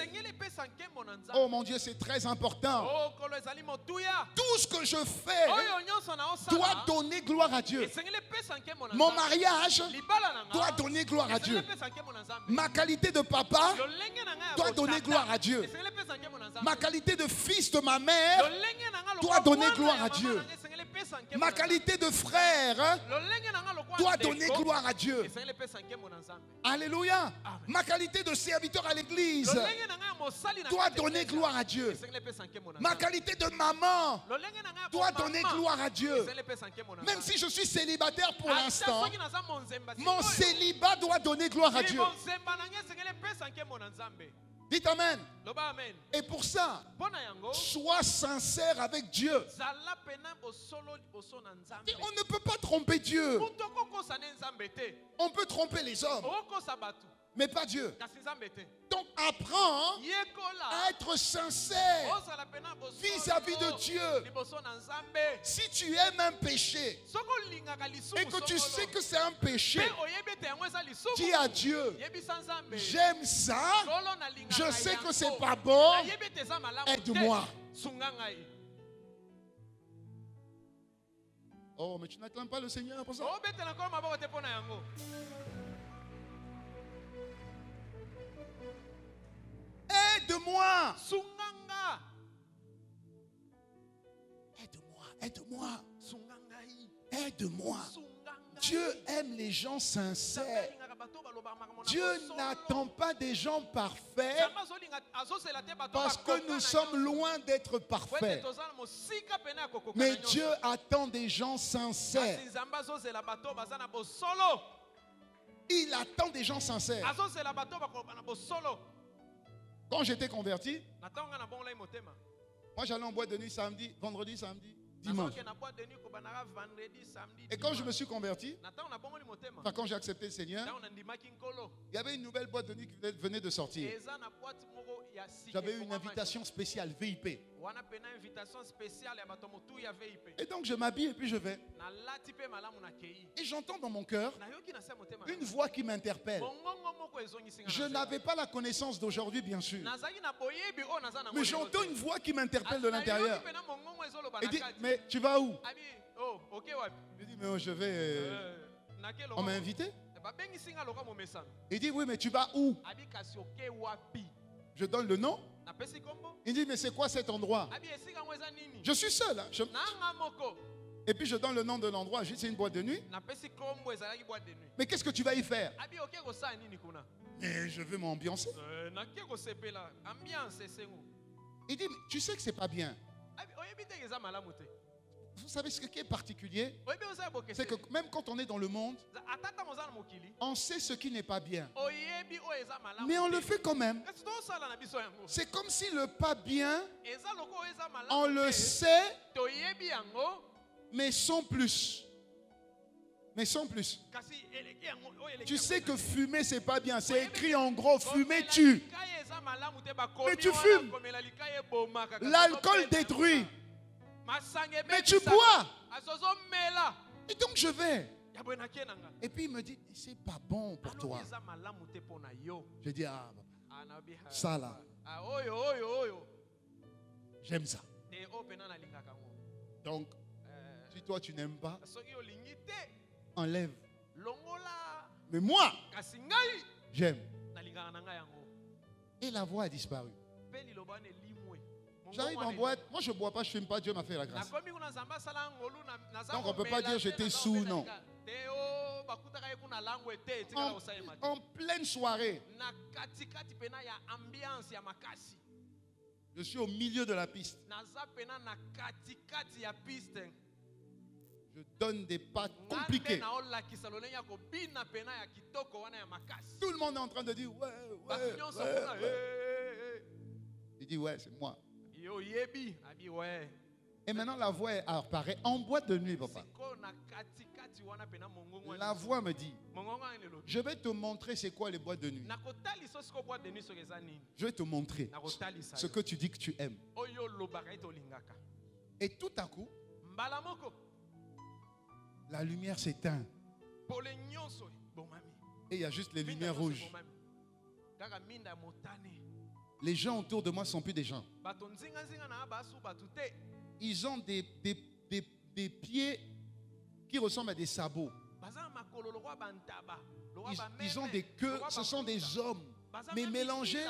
Oh mon Dieu, c'est très important. Tout ce que je fais doit donner gloire à Dieu. Mon mariage doit donner gloire à Dieu. Ma qualité de papa doit donner gloire à Dieu. Ma qualité de fils de ma mère doit donner gloire à Dieu. Ma qualité de frère doit donner gloire à Dieu. Alléluia. Ma qualité de serviteur à l'église doit donner gloire à Dieu. Ma qualité de maman doit donner gloire à Dieu. Même si je suis célibataire pour l'instant, mon célibat doit donner gloire à Dieu. Dites Amen. Et pour ça, sois sincère avec Dieu. Et on ne peut pas tromper Dieu. On peut tromper les hommes, mais pas Dieu. Donc apprends à être sincère vis-à-vis de Dieu. Si tu aimes un péché et que tu sais que c'est un péché, dis à Dieu, j'aime ça, je sais que c'est pas bon, aide-moi. Oh, mais tu n'acclames pas le Seigneur pour ça? Aide-moi. Aide-moi. Aide-moi. Aide-moi. Dieu aime les gens sincères. Dieu n'attend pas des gens parfaits parce que nous sommes loin d'être parfaits. Mais Dieu attend des gens sincères. Il attend des gens sincères. Quand j'étais converti, moi j'allais en boîte de nuit samedi, vendredi, samedi, dimanche. Et quand je me suis converti, enfin quand j'ai accepté le Seigneur, il y avait une nouvelle boîte de nuit qui venait de sortir. J'avais eu une invitation spéciale VIP. Et donc je m'habille et puis je vais. Et j'entends dans mon cœur une voix qui m'interpelle. Je n'avais pas la connaissance d'aujourd'hui, bien sûr. Mais j'entends une voix qui m'interpelle de l'intérieur. Et dit, mais tu vas où? Je dis, mais je vais... On m'a invité? Il dit, oui, mais tu vas où? Je donne le nom. Il dit, mais c'est quoi cet endroit? Je suis seul. Hein. Et puis je donne le nom de l'endroit. Je dis, c'est une boîte de nuit. Mais qu'est-ce que tu vas y faire? Mais je veux m'ambiancer. Il dit, tu sais que c'est pas bien. Vous savez ce qui est particulier? C'est que même quand on est dans le monde, on sait ce qui n'est pas bien. Mais on le fait quand même. C'est comme si le pas bien, on le sait, mais sans plus. Mais sans plus. Tu sais que fumer, c'est pas bien. C'est écrit en gros, fumer tue. Mais tu fumes. L'alcool détruit. Mais tu bois. Et donc je vais. Et puis il me dit, c'est pas bon pour toi. Je dis, ah, ça là. J'aime ça. Donc, si toi tu n'aimes pas, enlève. Mais moi, j'aime. Et la voix a disparu. J'arrive en boîte. Moi, je ne bois pas, je ne fume pas. Dieu m'a fait la grâce. Donc, on ne peut pas dire j'étais sous, non. En pleine soirée, je suis au milieu de la piste. Je donne des pas compliqués. Tout le monde est en train de dire ouais. Il dit ouais, c'est moi. Et maintenant la voix apparaît en boîte de nuit, papa. La voix me dit, je vais te montrer c'est quoi les boîtes de nuit. Je vais te montrer ce que tu dis que tu aimes. Et tout à coup, la lumière s'éteint. Et il y a juste les lumières rouges. Les gens autour de moi ne sont plus des gens. Ils ont des pieds qui ressemblent à des sabots. Ils ont des queues, ce sont des hommes, mais mélangés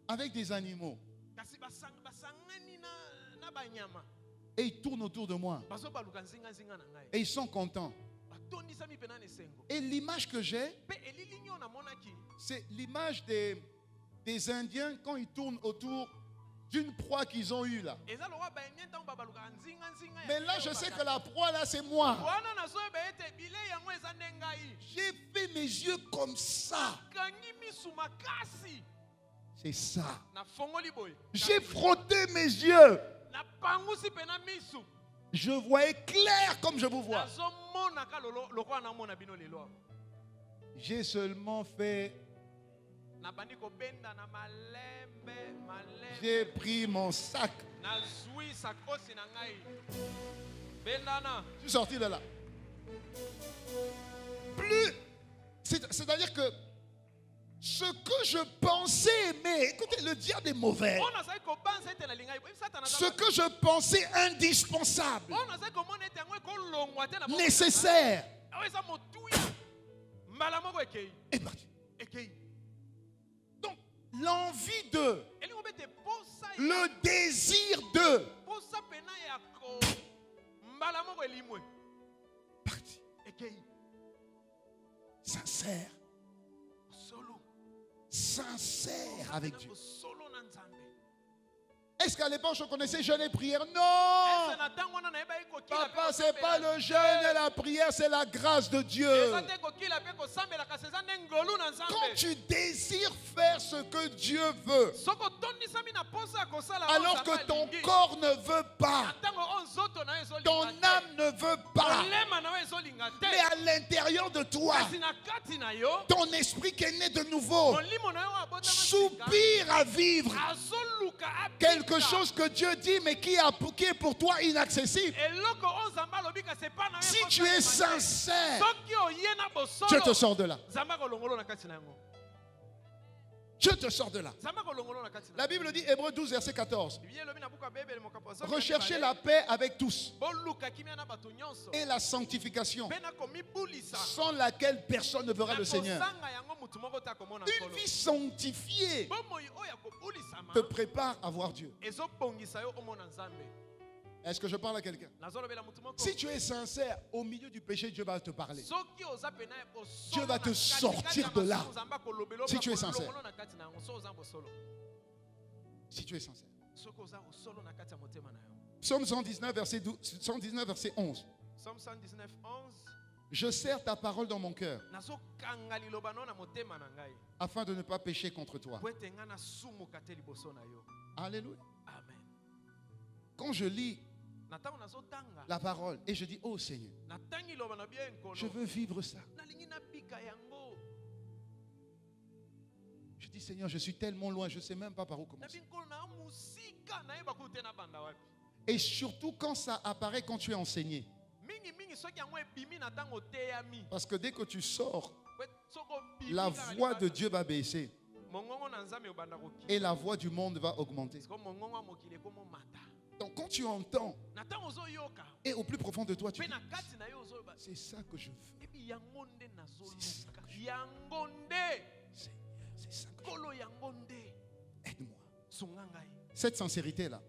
avec des animaux. Et ils tournent autour de moi. Et ils sont contents. Et l'image que j'ai, c'est l'image des Indiens quand ils tournent autour d'une proie qu'ils ont eue là. Mais là, je sais que la proie là, c'est moi. J'ai fait mes yeux comme ça. C'est ça. J'ai frotté mes yeux. Je voyais clair comme je vous vois. J'ai seulement fait... J'ai pris mon sac. Je suis sorti de là. Plus... C'est-à-dire que ce que je pensais aimer, écoutez, le diable est mauvais. Ce que je pensais indispensable, nécessaire, est parti. Donc, l'envie de, le désir de, parti. Sincère. Sincère avec Dieu. Est-ce qu'à l'époque je connaissais jeûne et prière? Non! Papa, ce n'est pas le jeûne et la prière, c'est la grâce de Dieu. Quand tu désires faire ce que Dieu veut, alors que ton corps ne veut pas, ton âme ne veut pas, mais à l'intérieur de toi, ton esprit qui est né de nouveau soupire à vivre quelque chose que Dieu dit mais qui est pour toi inaccessible. Si tu es sincère, je te sors de là. Je te sors de là. La Bible dit, Hébreux 12, verset 14. Recherchez la paix avec tous et la sanctification, sans laquelle personne ne verra le Seigneur. Une vie sanctifiée te prépare à voir Dieu. Est-ce que je parle à quelqu'un? Si tu es sincère, au milieu du péché, Dieu va te parler. Dieu va te sortir de là. Si tu es sincère. Si tu es sincère. Psaume 119, verset 12, 119, verset 11. Je serre ta parole dans mon cœur afin de ne pas pécher contre toi. Alléluia. Quand je lis la parole et je dis, oh Seigneur, je veux vivre ça. Je dis, Seigneur, je suis tellement loin, je ne sais même pas par où commencer. Et surtout quand ça apparaît quand tu es enseigné. Parce que dès que tu sors, la voix de Dieu va baisser et la voix du monde va augmenter. Donc quand tu entends et au plus profond de toi tu dis, c'est ça que je veux. C'est ça que je veux. C'est ça que je veux. Aide-moi. Cette sincérité-là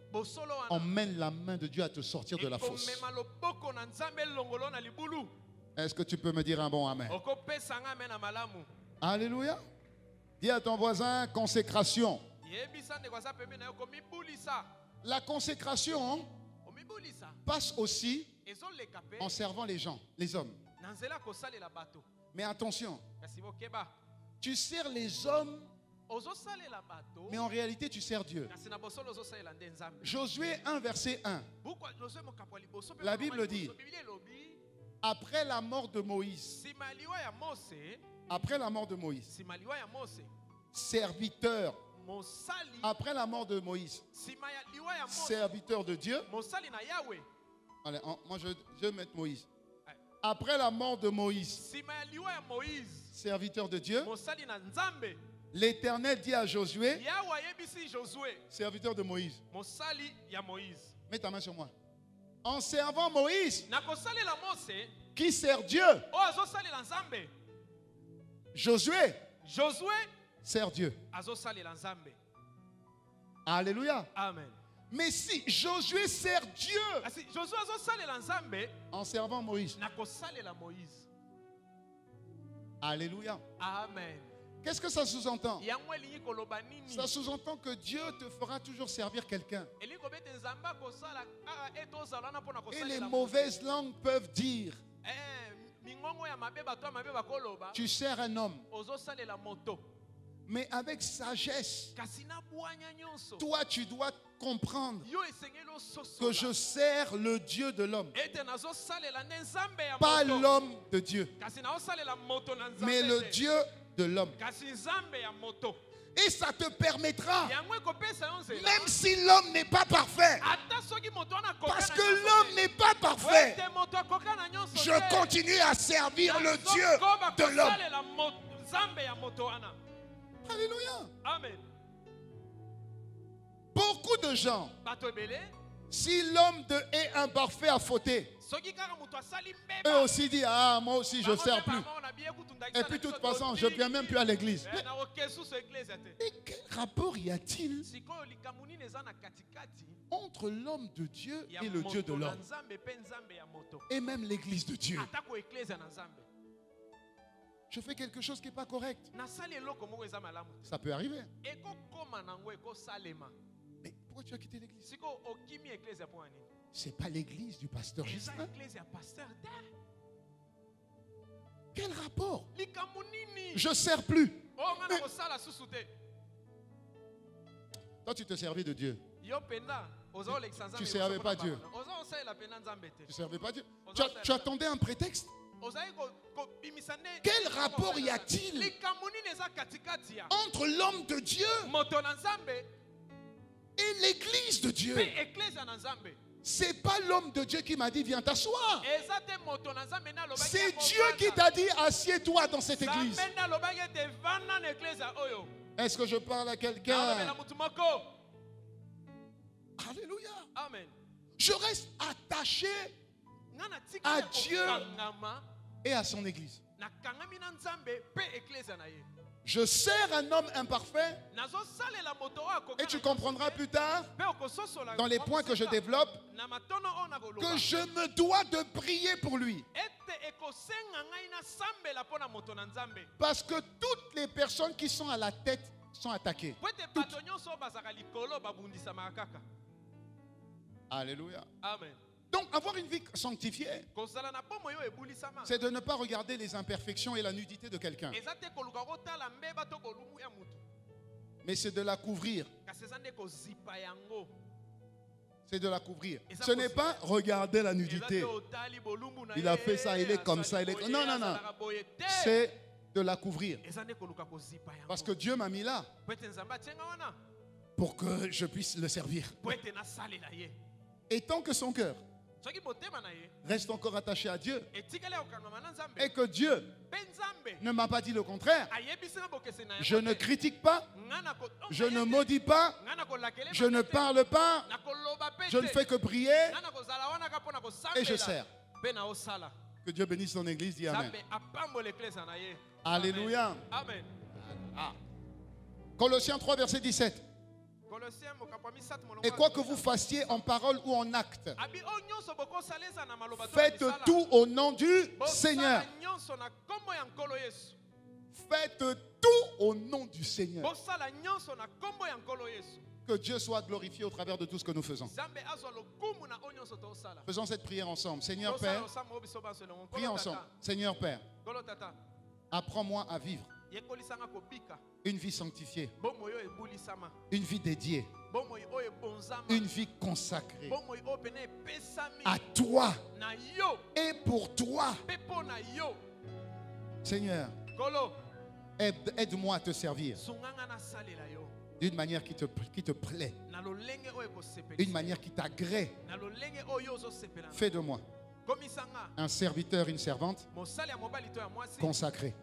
emmène la main de Dieu à te sortir de la fosse. Est-ce que tu peux me dire un bon amen? Alléluia. Dis à ton voisin, consécration. La consécration passe aussi en servant les gens, les hommes. Mais attention, tu sers les hommes, mais en réalité tu sers Dieu. Josué 1 verset 1. La Bible dit, après la mort de Moïse, serviteur, après la mort de Moïse, serviteur de Dieu. Allez, moi je vais mettre Moïse. Après la mort de Moïse, serviteur de Dieu, l'Éternel dit à Josué, serviteur de Moïse, mets ta main sur moi. En servant Moïse, qui sert Dieu, Josué sert Dieu. Alléluia. Amen. Mais si Josué sert Dieu en servant Moïse, alléluia. Amen. Qu'est-ce que ça sous-entend? Ça sous-entend que Dieu te fera toujours servir quelqu'un. Et les mauvaises langues peuvent dire, tu sers un homme. Mais avec sagesse, toi tu dois comprendre que je sers le Dieu de l'homme. Pas l'homme de Dieu, mais le Dieu de l'homme. Et ça te permettra, même si l'homme n'est pas parfait, parce que l'homme n'est pas parfait, je continue à servir le Dieu de l'homme. Alléluia. Amen. Beaucoup de gens, si l'homme est imparfait à fauter, eux aussi disent, ah, moi aussi je ne sers plus. Et puis de toute façon, je ne viens même plus à l'église. Mais quel rapport y a-t-il entre l'homme de Dieu et le Dieu de l'homme? Et même l'église de Dieu. Je fais quelque chose qui n'est pas correct. Ça peut arriver. Mais pourquoi tu as quitté l'église? Ce n'est pas l'église du pasteur Justin. Quel rapport? Je ne sers plus. Toi, tu te servais de Dieu. Tu ne servais pas Dieu. Tu ne servais pas Dieu. Tu attendais un prétexte? Quel rapport y a-t-il entre l'homme de Dieu et l'église de Dieu? C'est pas l'homme de Dieu qui m'a dit viens t'asseoir. C'est Dieu qui t'a dit assieds-toi dans cette église. Est-ce que je parle à quelqu'un? Alléluia. Amen. Je reste attaché à Dieu et à son église. Je sers un homme imparfait et tu comprendras plus tard dans les points que je développe que je me dois de prier pour lui. Parce que toutes les personnes qui sont à la tête sont attaquées. Toutes. Alléluia. Amen. Donc avoir une vie sanctifiée, c'est de ne pas regarder les imperfections et la nudité de quelqu'un, mais c'est de la couvrir. C'est de la couvrir. Ce n'est pas regarder la nudité. Il a fait ça, il est comme ça, il est... Non, non, non. C'est de la couvrir. Parce que Dieu m'a mis là pour que je puisse le servir. Et tant que son cœur reste encore attaché à Dieu et que Dieu ne m'a pas dit le contraire, je ne critique pas, je ne maudis pas, je ne parle pas, je ne fais que prier et je sers. Que Dieu bénisse son église, dis Amen. Alléluia. Amen. Ah. Colossiens 3 verset 17. Et quoi que vous fassiez en parole ou en acte, faites tout au nom du Seigneur. Faites tout au nom du Seigneur. Que Dieu soit glorifié au travers de tout ce que nous faisons. Faisons cette prière ensemble. Seigneur Père, prions ensemble. Seigneur Père, apprends-moi à vivre une vie sanctifiée, une vie dédiée, une vie consacrée à toi et pour toi. Seigneur, aide-moi à te servir d'une manière qui te plaît, une manière qui t'agrée. Fais de moi Un serviteur, une servante consacrée.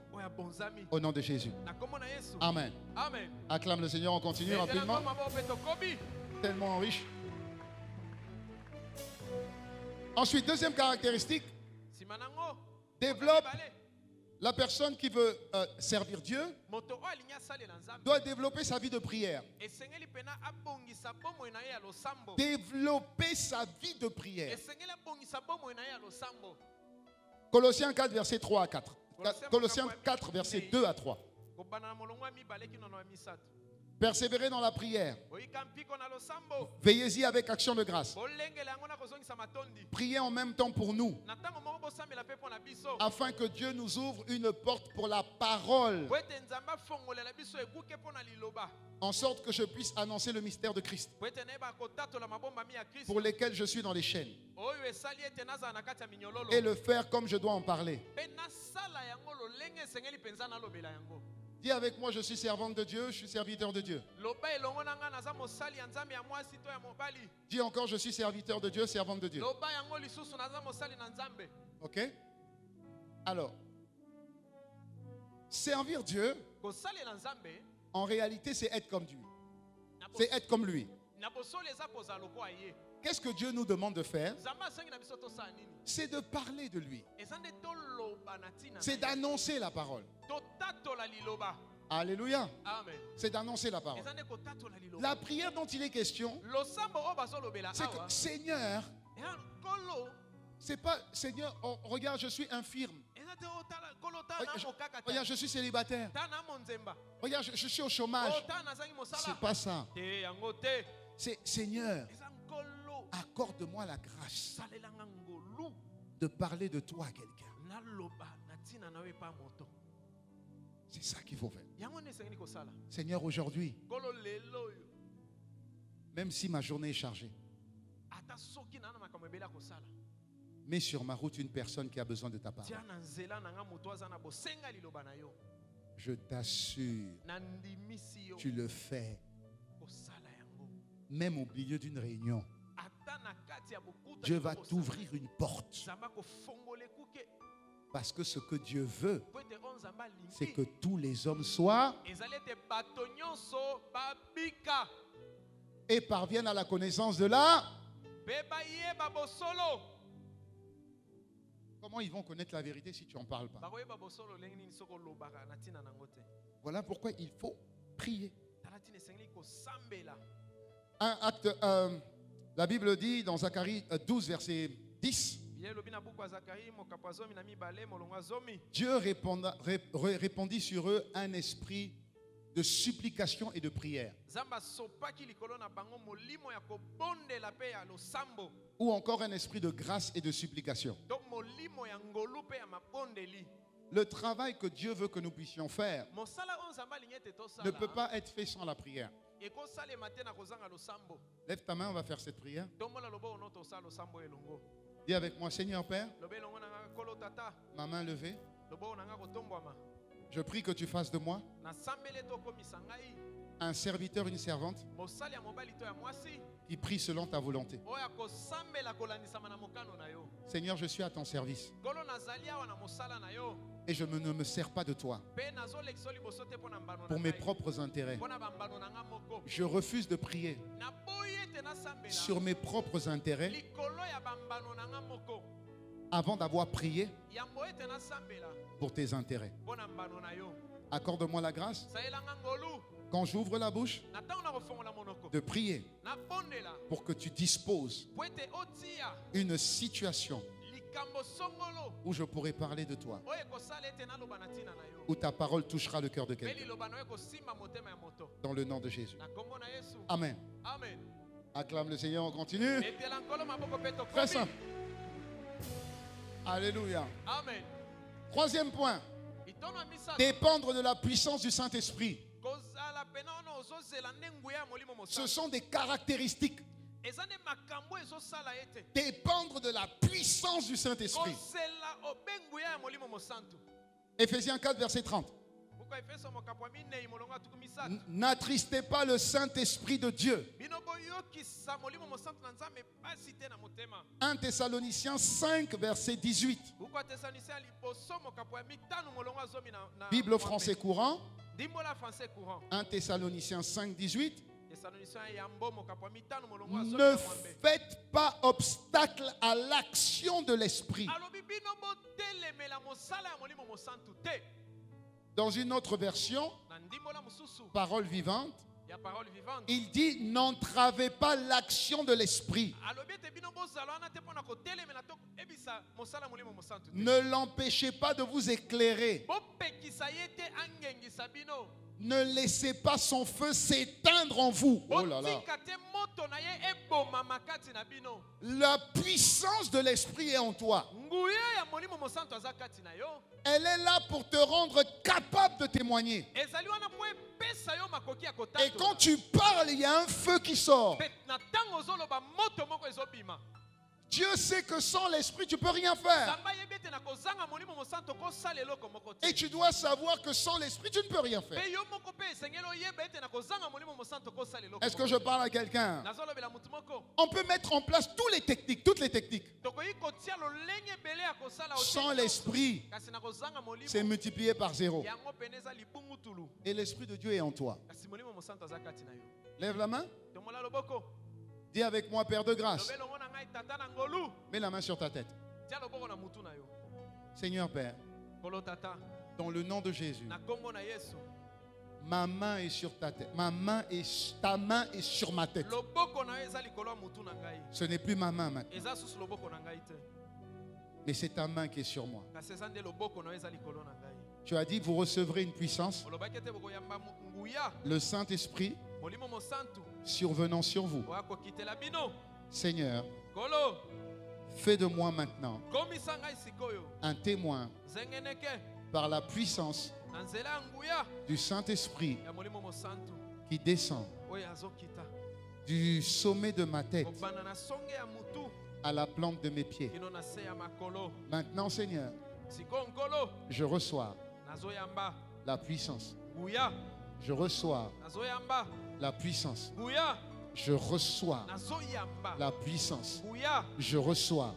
Au nom de Jésus. Amen. Acclame le Seigneur, on continue rapidement. Tellement riche. Ensuite, deuxième caractéristique. Développe. La personne qui veut servir Dieu doit développer sa vie de prière. Développer sa vie de prière. Colossiens 4, versets 3 à 4. Colossiens 4, versets 2 à 3. Persévérez dans la prière. Veillez-y avec action de grâce. Priez en même temps pour nous, afin que Dieu nous ouvre une porte pour la parole, en sorte que je puisse annoncer le mystère de Christ, pour lesquels je suis dans les chaînes, et le faire comme je dois en parler. Dis avec moi, je suis servante de Dieu, je suis serviteur de Dieu. Dis encore, je suis serviteur de Dieu, servante de Dieu. Ok? Alors, servir Dieu, en réalité, c'est être comme Dieu. C'est être comme lui. Qu'est-ce que Dieu nous demande de faire? C'est de parler de lui. C'est d'annoncer la parole. Alléluia. C'est d'annoncer la parole. La prière dont il est question, c'est que Seigneur, c'est pas Seigneur, oh, regarde, je suis infirme. Regarde, je suis célibataire. Regarde, je suis au chômage. C'est pas ça. C'est Seigneur, accorde-moi la grâce de parler de toi à quelqu'un. C'est ça qu'il faut faire. Seigneur, aujourd'hui, même si ma journée est chargée, mets sur ma route une personne qui a besoin de ta parole. Je t'assure, tu le fais. Même au milieu d'une réunion, Dieu va t'ouvrir une porte. Parce que ce que Dieu veut, c'est que tous les hommes soient et parviennent à la connaissance de la. Comment ils vont connaître la vérité si tu n'en parles pas? Voilà pourquoi il faut prier. La Bible dit dans Zacharie 12, verset 10, Dieu répandit sur eux un esprit de supplication et de prière. Ou encore un esprit de grâce et de supplication. Le travail que Dieu veut que nous puissions faire ne peut pas être fait sans la prière. Lève ta main, on va faire cette prière. Dis avec moi, Seigneur Père, ma main levée, je prie que tu fasses de moi un serviteur, une servante qui prie selon ta volonté. Seigneur, je suis à ton service et je ne me sers pas de toi pour mes propres intérêts. Je refuse de prier sur mes propres intérêts avant d'avoir prié pour tes intérêts. Accorde-moi la grâce, quand j'ouvre la bouche, de prier pour que tu disposes une situation où je pourrai parler de toi, où ta parole touchera le cœur de quelqu'un. Dans le nom de Jésus. Amen. Acclame le Seigneur, on continue. Très simple. Alléluia. Amen. Troisième point. Dépendre de la puissance du Saint-Esprit. Ce sont des caractéristiques. Dépendre de la puissance du Saint-Esprit. Éphésiens 4, verset 30. N'attristez pas le Saint-Esprit de Dieu. 1 Thessaloniciens 5, verset 18. Bible français courant. 1 Thessaloniciens 5, 18. Ne faites pas obstacle à l'action de l'Esprit. Dans une autre version, parole vivante, il dit n'entravez pas l'action de l'Esprit. Ne l'empêchez pas de vous éclairer. Ne laissez pas son feu s'éteindre en vous. Oh là là. La puissance de l'Esprit est en toi. Elle est là pour te rendre capable de témoigner. Et quand tu parles, il y a un feu qui sort. Dieu sait que sans l'Esprit, tu ne peux rien faire. Et tu dois savoir que sans l'Esprit, tu ne peux rien faire. Est-ce que je parle à quelqu'un? On peut mettre en place toutes les techniques. Sans l'Esprit, c'est multiplié par 0. Et l'Esprit de Dieu est en toi. Lève la main. Dis avec moi, Père de grâce. Mets la main sur ta tête. Seigneur Père, dans le nom de Jésus, ma main est sur ta tête. Ta main est sur ma tête. Ce n'est plus ma main maintenant. Mais c'est ta main qui est sur moi. Tu as dit, vous recevrez une puissance. Le Saint-Esprit survenant sur vous. Seigneur, fais de moi maintenant un témoin par la puissance du Saint-Esprit qui descend du sommet de ma tête à la plante de mes pieds. Maintenant, Seigneur, je reçois la puissance. Je reçois la puissance. Je reçois la puissance. Je reçois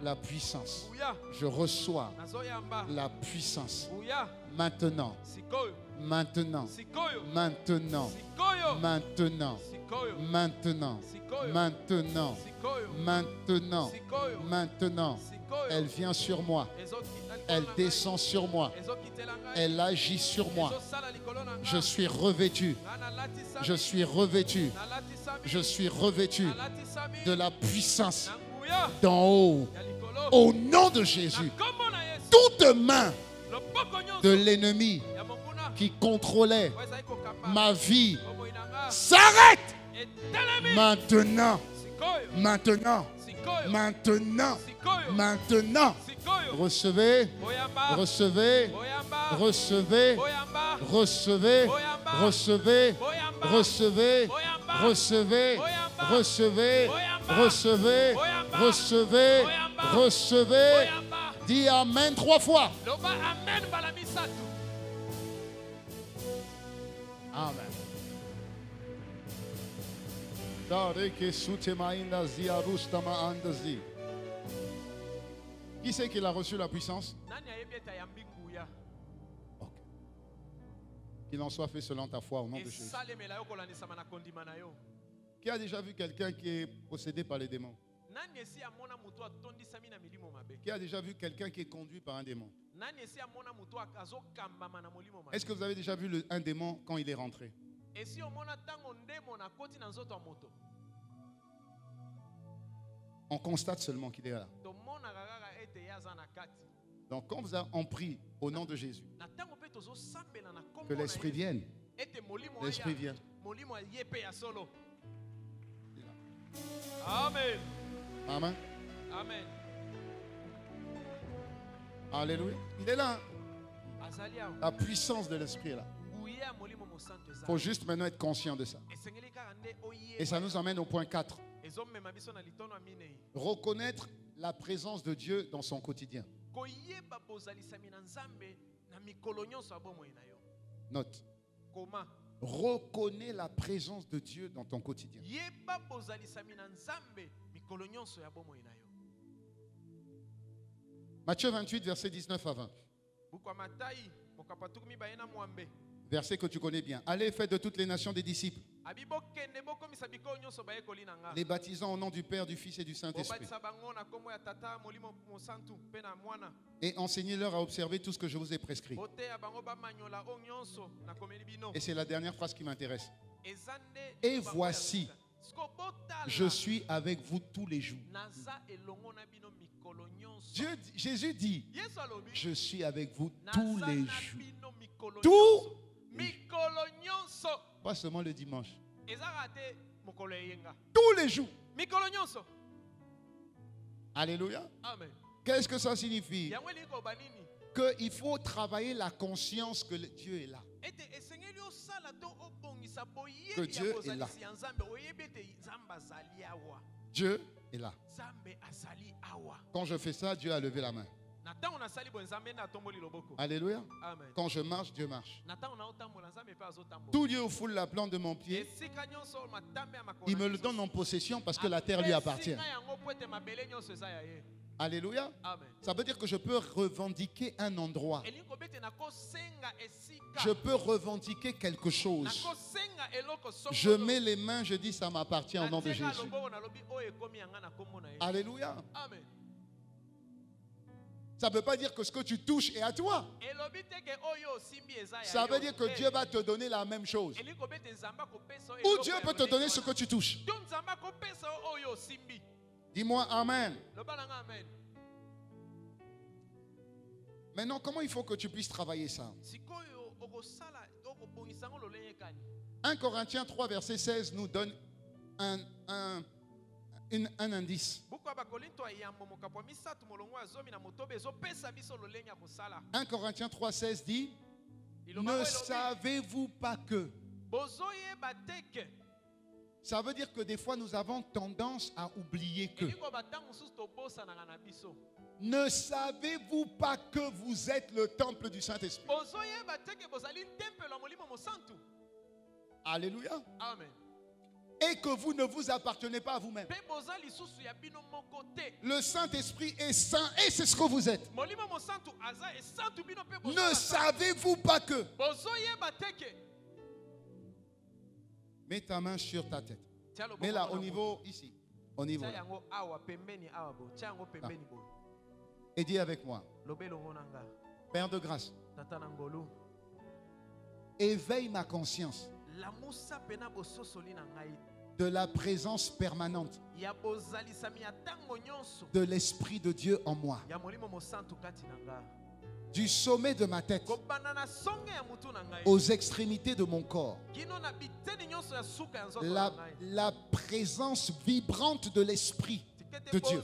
la puissance. Je reçois la puissance. Maintenant. Maintenant. Maintenant. Maintenant. Maintenant. Maintenant. Maintenant. Maintenant. Elle vient sur moi. Elle descend sur moi. Elle agit sur moi. Je suis revêtu. Je suis revêtu. Je suis revêtu de la puissance d'en haut. Au nom de Jésus. Toute main de l'ennemi qui contrôlait ma vie s'arrête. Maintenant. Maintenant. Maintenant. Maintenant. Recevez. Recevez. Recevez. Recevez. Recevez. Recevez. Recevez. Recevez. Recevez. Recevez. Recevez. Dis Amen 3 fois. Amen. Qui c'est qui a reçu la puissance? Okay. Qu'il en soit fait selon ta foi au nom de Jésus. Qui a déjà vu quelqu'un qui est possédé par les démons? Qui a déjà vu quelqu'un qui est conduit par un démon? Est-ce que vous avez déjà vu un démon quand il est rentré? On constate seulement qu'il est là. Donc quand vous avez pris au nom de Jésus, que l'Esprit vienne. L'Esprit vient. Amen. Amen. Amen. Alléluia. Il est là. La puissance de l'Esprit est là. Il faut juste maintenant être conscient de ça. Et ça nous amène au point 4. Reconnaître la présence de Dieu dans son quotidien. Note. Reconnais la présence de Dieu dans ton quotidien. Matthieu 28, versets 19 à 20. Verset que tu connais bien. Allez, faites de toutes les nations des disciples, les baptisant au nom du Père, du Fils et du Saint-Esprit, et enseignez-leur à observer tout ce que je vous ai prescrit. Et c'est la dernière phrase qui m'intéresse. Et voici, je suis avec vous tous les jours. Jésus dit, je suis avec vous tous les jours. Pas seulement le dimanche. Tous les jours. Alléluia. Qu'est-ce que ça signifie? Qu'il faut travailler la conscience que Dieu est là. Que Dieu est là. Dieu est là. Quand je fais ça, Dieu a levé la main. Alléluia. Quand je marche, Dieu marche. Tout lieu où foule la plante de mon pied, il me le donne en possession parce que la terre lui appartient. Alléluia. Ça veut dire que je peux revendiquer un endroit. Je peux revendiquer quelque chose. Je mets les mains, je dis ça m'appartient au nom de Jésus. Alléluia. Ça ne veut pas dire que ce que tu touches est à toi. Ça veut dire que Dieu va te donner la même chose. Ou Dieu peut te donner ce que tu touches. Dis-moi Amen. Maintenant, comment il faut que tu puisses travailler ça? 1 Corinthiens 3, verset 16 nous donne un indice. 1 Corinthiens 3, 16 dit, ne savez-vous pas que... Ça veut dire que des fois nous avons tendance à oublier que. Ne savez-vous pas que vous êtes le temple du Saint-Esprit? Alléluia. Amen. Et que vous ne vous appartenez pas à vous-même. Le Saint-Esprit est saint et c'est ce que vous êtes. Ne savez-vous pas que? Mets ta main sur ta tête. Mets là au niveau ici. Au niveau là. Et dis avec moi. Père de grâce, éveille ma conscience de la présence permanente de l'Esprit de Dieu en moi. Du sommet de ma tête aux extrémités de mon corps, la présence vibrante de l'Esprit de Dieu,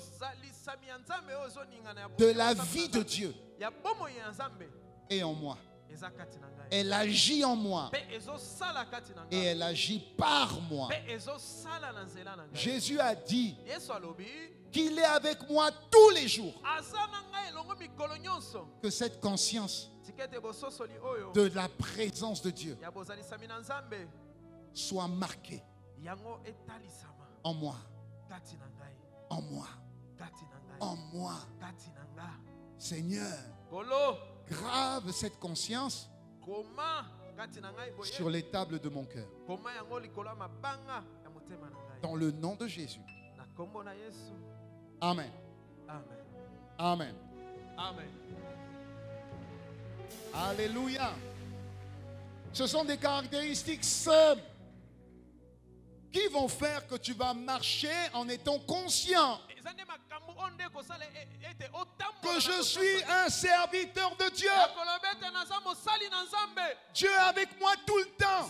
de la vie de Dieu est en moi. Elle agit en moi et elle agit par moi. Jésus a dit qu'il est avec moi tous les jours. Que cette conscience de la présence de Dieu soit marquée en moi. En moi. En moi. Seigneur, grave cette conscience sur les tables de mon cœur. Dans le nom de Jésus. Amen. Amen. Amen. Amen. Alléluia. Ce sont des caractéristiques simples qui vont faire que tu vas marcher en étant conscient que je suis un serviteur de Dieu. Dieu est avec moi tout le temps.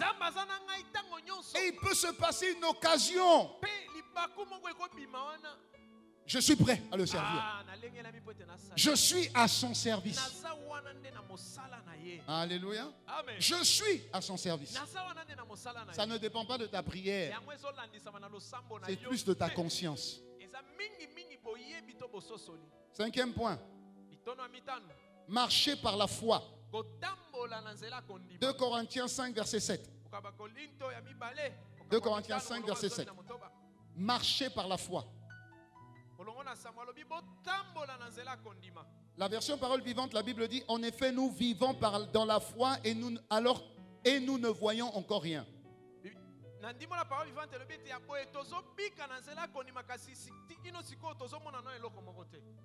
Et il peut se passer une occasion. Je suis prêt à le servir. Je suis à son service. Alléluia. Amen. Je suis à son service. Ça ne dépend pas de ta prière. C'est plus de ta conscience. 5e point. Marcher par la foi 2 Corinthiens 5, verset 7. 2 Corinthiens 5, verset 7. Marchez par la foi. La version parole vivante, la Bible dit, en effet, nous vivons dans la foi et nous ne voyons encore rien.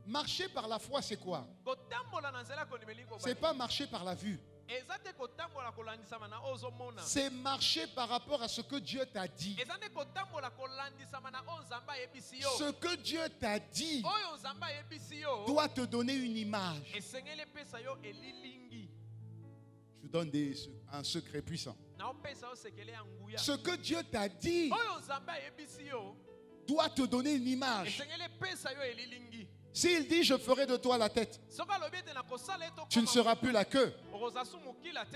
Marcher par la foi, c'est quoi? C'est pas marcher par la vue. C'est marcher par rapport à ce que Dieu t'a dit. Ce que Dieu t'a dit doit te donner une image. Je vous donne un secret puissant. Ce que Dieu t'a dit doit te donner une image. S'il dit je ferai de toi la tête, tu ne seras plus la queue.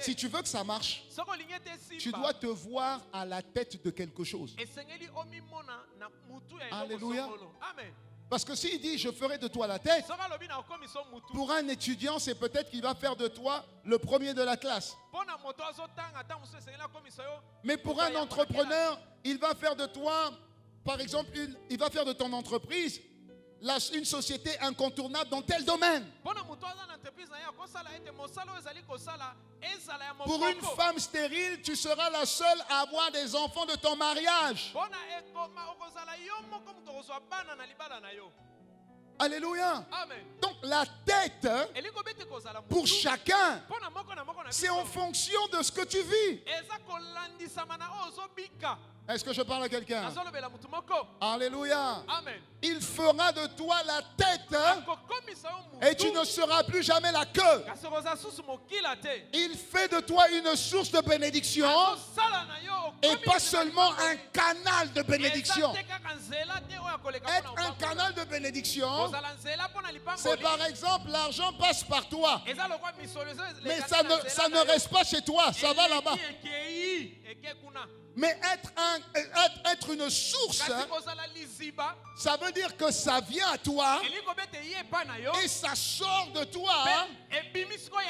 Si tu veux que ça marche, tu dois te voir à la tête de quelque chose. Alléluia. Parce que s'il dit je ferai de toi la tête, pour un étudiant, c'est peut-être qu'il va faire de toi le premier de la classe. Mais pour un entrepreneur, il va faire de toi, par exemple, il va faire de ton entreprise une société incontournable dans tel domaine. Pour une femme stérile, tu seras la seule à avoir des enfants de ton mariage. Alléluia. Amen. Donc la tête, pour chacun, c'est en fonction de ce que tu vis. Est-ce que je parle à quelqu'un? Alléluia. Amen. Il fera de toi la tête et tu ne seras plus jamais la queue. Il fait de toi une source de bénédiction et pas seulement un canal de bénédiction. Être un canal de bénédiction, c'est par exemple l'argent passe par toi, mais ça ne reste pas chez toi, ça va là-bas. Mais être une source, ça veut dire que ça vient à toi et ça sort de toi,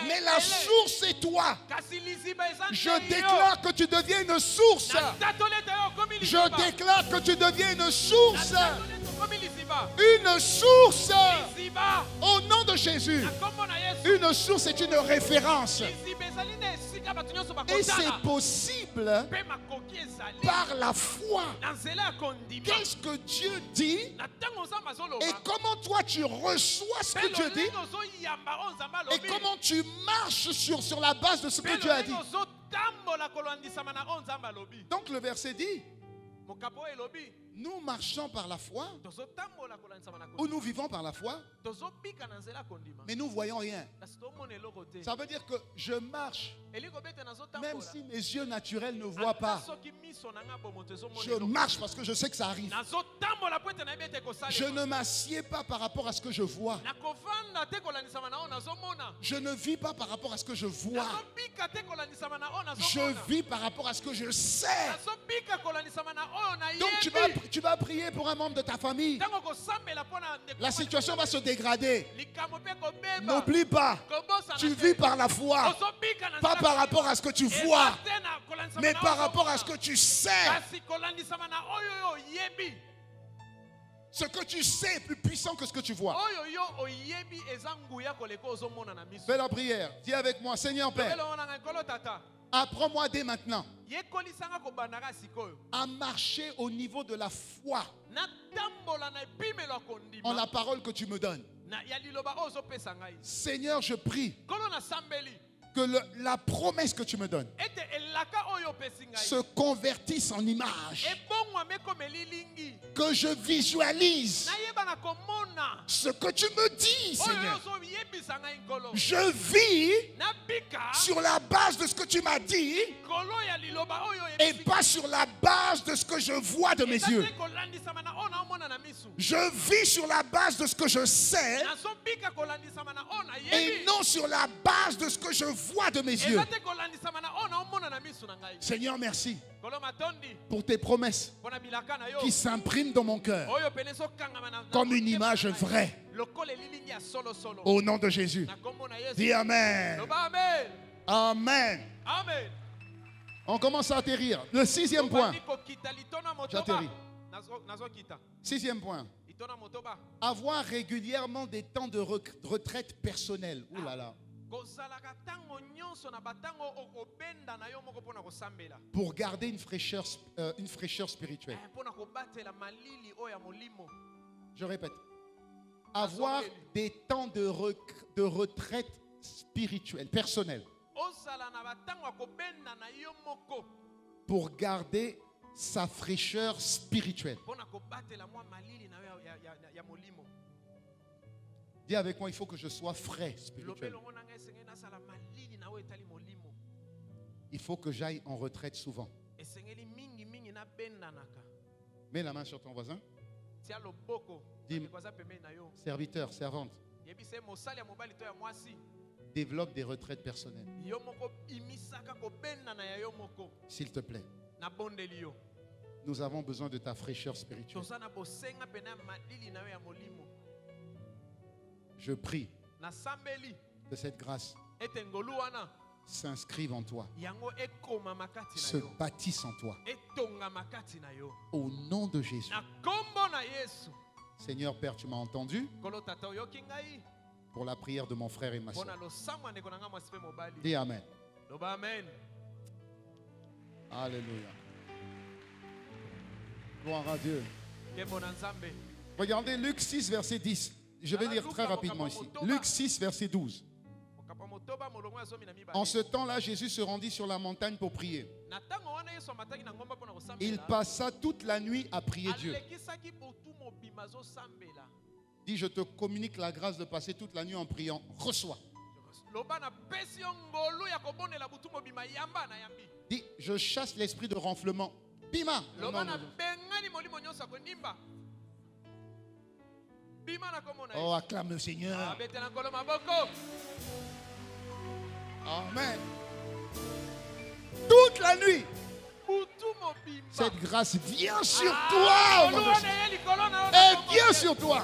mais la source c'est toi. Je déclare que tu deviens une source. Je déclare que tu deviens une source. Une source. Au nom de Jésus. Une source est une référence. Et c'est possible par la foi. Qu'est-ce que Dieu dit et comment toi tu reçois ce que Dieu dit et comment tu marches sur la base de ce que Dieu a dit. Donc le verset dit, nous marchons par la foi ou nous vivons par la foi, mais nous ne voyons rien. Ça veut dire que je marche même si mes yeux naturels ne voient pas. Je marche parce que je sais que ça arrive. Je ne m'assieds pas par rapport à ce que je vois. Je ne vis pas par rapport à ce que je vois. Je vis par rapport à ce que je sais. Donc tu vas prier pour un membre de ta famille. La situation va se dégrader. N'oublie pas, tu vis par la foi. Pas par rapport à ce que tu vois, mais par rapport à ce que tu sais. Ce que tu sais est plus puissant que ce que tu vois. Fais la prière. Dis avec moi, Seigneur Père, apprends-moi dès maintenant à marcher au niveau de la foi en la parole que tu me donnes. Seigneur, je prie que la promesse que tu me donnes se convertisse en image. Que je visualise ce que tu me dis, Seigneur. Je vis sur la base de ce que tu m'as dit et pas sur la base de ce que je vois de mes yeux. Je vis sur la base de ce que je sais et non sur la base de ce que je vois de mes yeux. Seigneur, merci pour tes promesses qui s'impriment dans mon cœur comme une image vraie. Au nom de Jésus. Dis Amen. Amen. Amen. On commence à atterrir. Le 6e point. J'atterris. 6e point. Avoir régulièrement des temps de retraite personnelle. Ouh là là. Pour garder une fraîcheur spirituelle. Je répète. Avoir des temps de retraite spirituelle, personnelle. Pour garder sa fraîcheur spirituelle. Dis avec moi, il faut que je sois frais spirituellement. Il faut que j'aille en retraite souvent. Mets la main sur ton voisin. Dis, serviteur, servante, développe des retraites personnelles. S'il te plaît. Nous avons besoin de ta fraîcheur spirituelle. Je prie que cette grâce s'inscrive en toi, se bâtisse en toi. Au nom de Jésus. Seigneur Père, tu m'as entendu pour la prière de mon frère et ma soeur. Dis Amen. Alléluia. Gloire à Dieu. Regardez Luc 6, verset 10. Je vais lire très rapidement ici. Luc 6, verset 12. En ce temps-là, Jésus se rendit sur la montagne pour prier. Il passa toute la nuit à prier Dieu. Dis, je te communique la grâce de passer toute la nuit en priant. Reçois. Dis, je chasse l'esprit de renflement. Bima. Oh, acclame le Seigneur. Amen. Toute la nuit, cette grâce vient sur toi. Elle vient sur toi.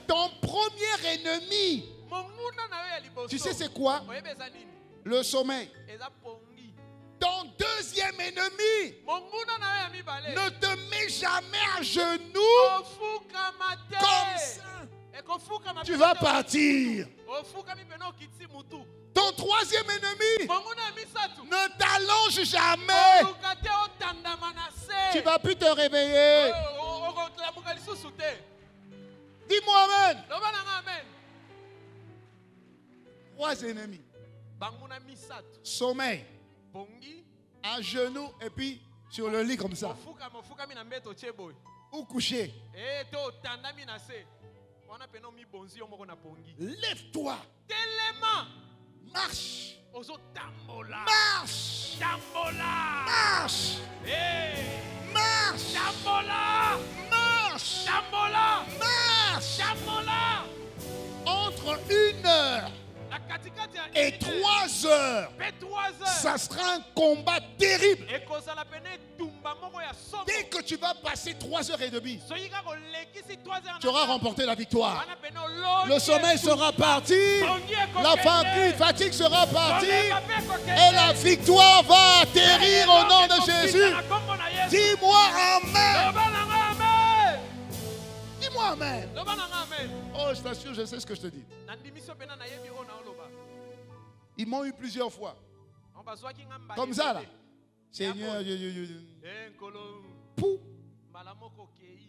Ton premier ennemi, tu sais c'est quoi? Le sommeil. Ton deuxième ennemi ne te met jamais à genoux comme ça. Tu vas partir. Ton troisième ennemi ne t'allonge jamais. Tu ne vas plus te réveiller. Dis-moi Amen. Trois ennemis. Sommeil. À genoux et puis sur le lit comme ça. Ou couché. Lève-toi. Marche. Marche. Marche. Marche. Marche. Marche. Entre 1 heure et 3 heures, ça sera un combat terrible. Dès que tu vas passer 3 heures et demie, tu auras remporté la victoire. Le sommeil sera parti, la fatigue sera partie et la victoire va atterrir au nom de Jésus. Dis-moi Amen. Dis-moi Amen. Oh, je t'assure, je sais ce que je te dis. Ils m'ont eu plusieurs fois. Comme ça là. Seigneur, Pou.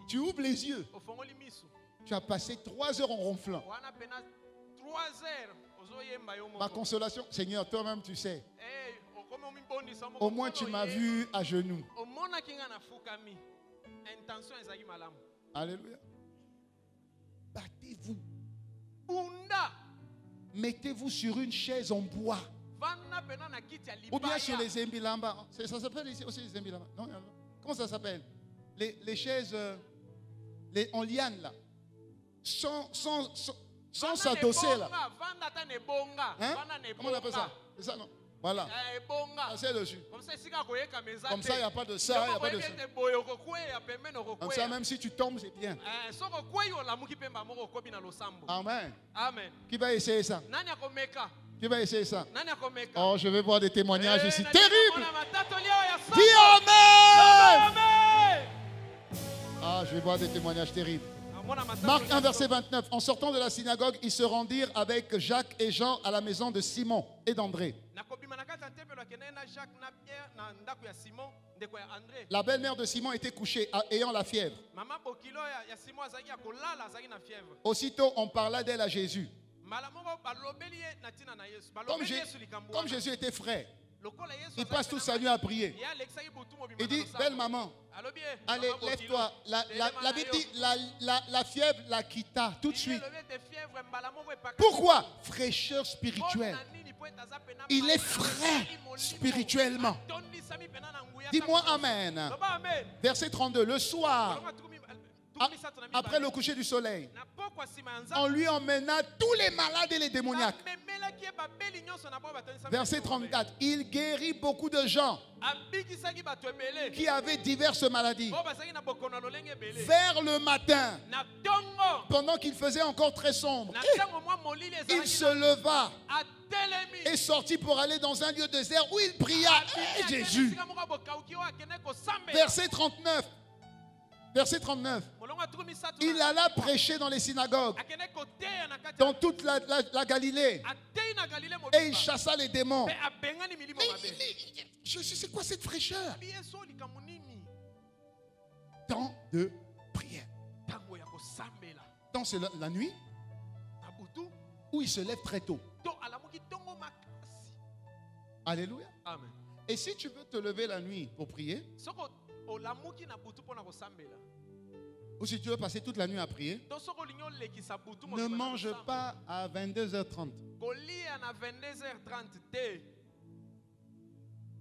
Tu ouvres les yeux. Tu as passé 3 heures en ronflant. Ma consolation, Seigneur, toi-même tu sais. Au moins tu m'as vu à genoux. Alléluia. Battez-vous. Mettez-vous sur une chaise en bois. Ou bien sur les Zembilamba. Ça s'appelle ici aussi les Zembilamba. Non, comment ça s'appelle? Les chaises en liane là. Sans s'adosser là. Hein? Comment on appelle ça? C'est ça, non? Voilà. C'est dessus. Comme ça, il n'y a pas de ça, il n'y a pas de ça. Comme ça, même si tu tombes, c'est bien. Amen. Amen. Qui va essayer ça? Qui va essayer ça? Oh, je vais voir des témoignages ici. Terrible! Dis Amen! Ah, je vais voir des témoignages terribles. Marc 1, verset 29. En sortant de la synagogue, ils se rendirent avec Jacques et Jean à la maison de Simon et d'André. La belle-mère de Simon était couchée, ayant la fièvre. Aussitôt, on parla d'elle à Jésus. Comme Jésus était frais, il passe toute sa nuit à prier. Il dit, belle maman, allez, lève-toi. La Bible dit, la fièvre la quitta tout de suite. Pourquoi? Fraîcheur spirituelle. Il est frais spirituellement. Dis-moi Amen. Verset 32, le soir, après le coucher du soleil, on lui emmena tous les malades et les démoniaques. Verset 34, il guérit beaucoup de gens qui avaient diverses maladies. Vers le matin, pendant qu'il faisait encore très sombre, il se leva et sortit pour aller dans un lieu désert où il pria. Jésus. Verset 39. Verset 39. Il alla prêcher dans les synagogues, dans toute la Galilée, et il chassa les démons. Mais je sais c'est quoi cette fraîcheur? Temps de prière. Temps c'est la nuit où il se lève très tôt. Alléluia. Amen. Et si tu veux te lever la nuit pour prier, ou si tu veux passer toute la nuit à prier, ne mange pas à 22h30.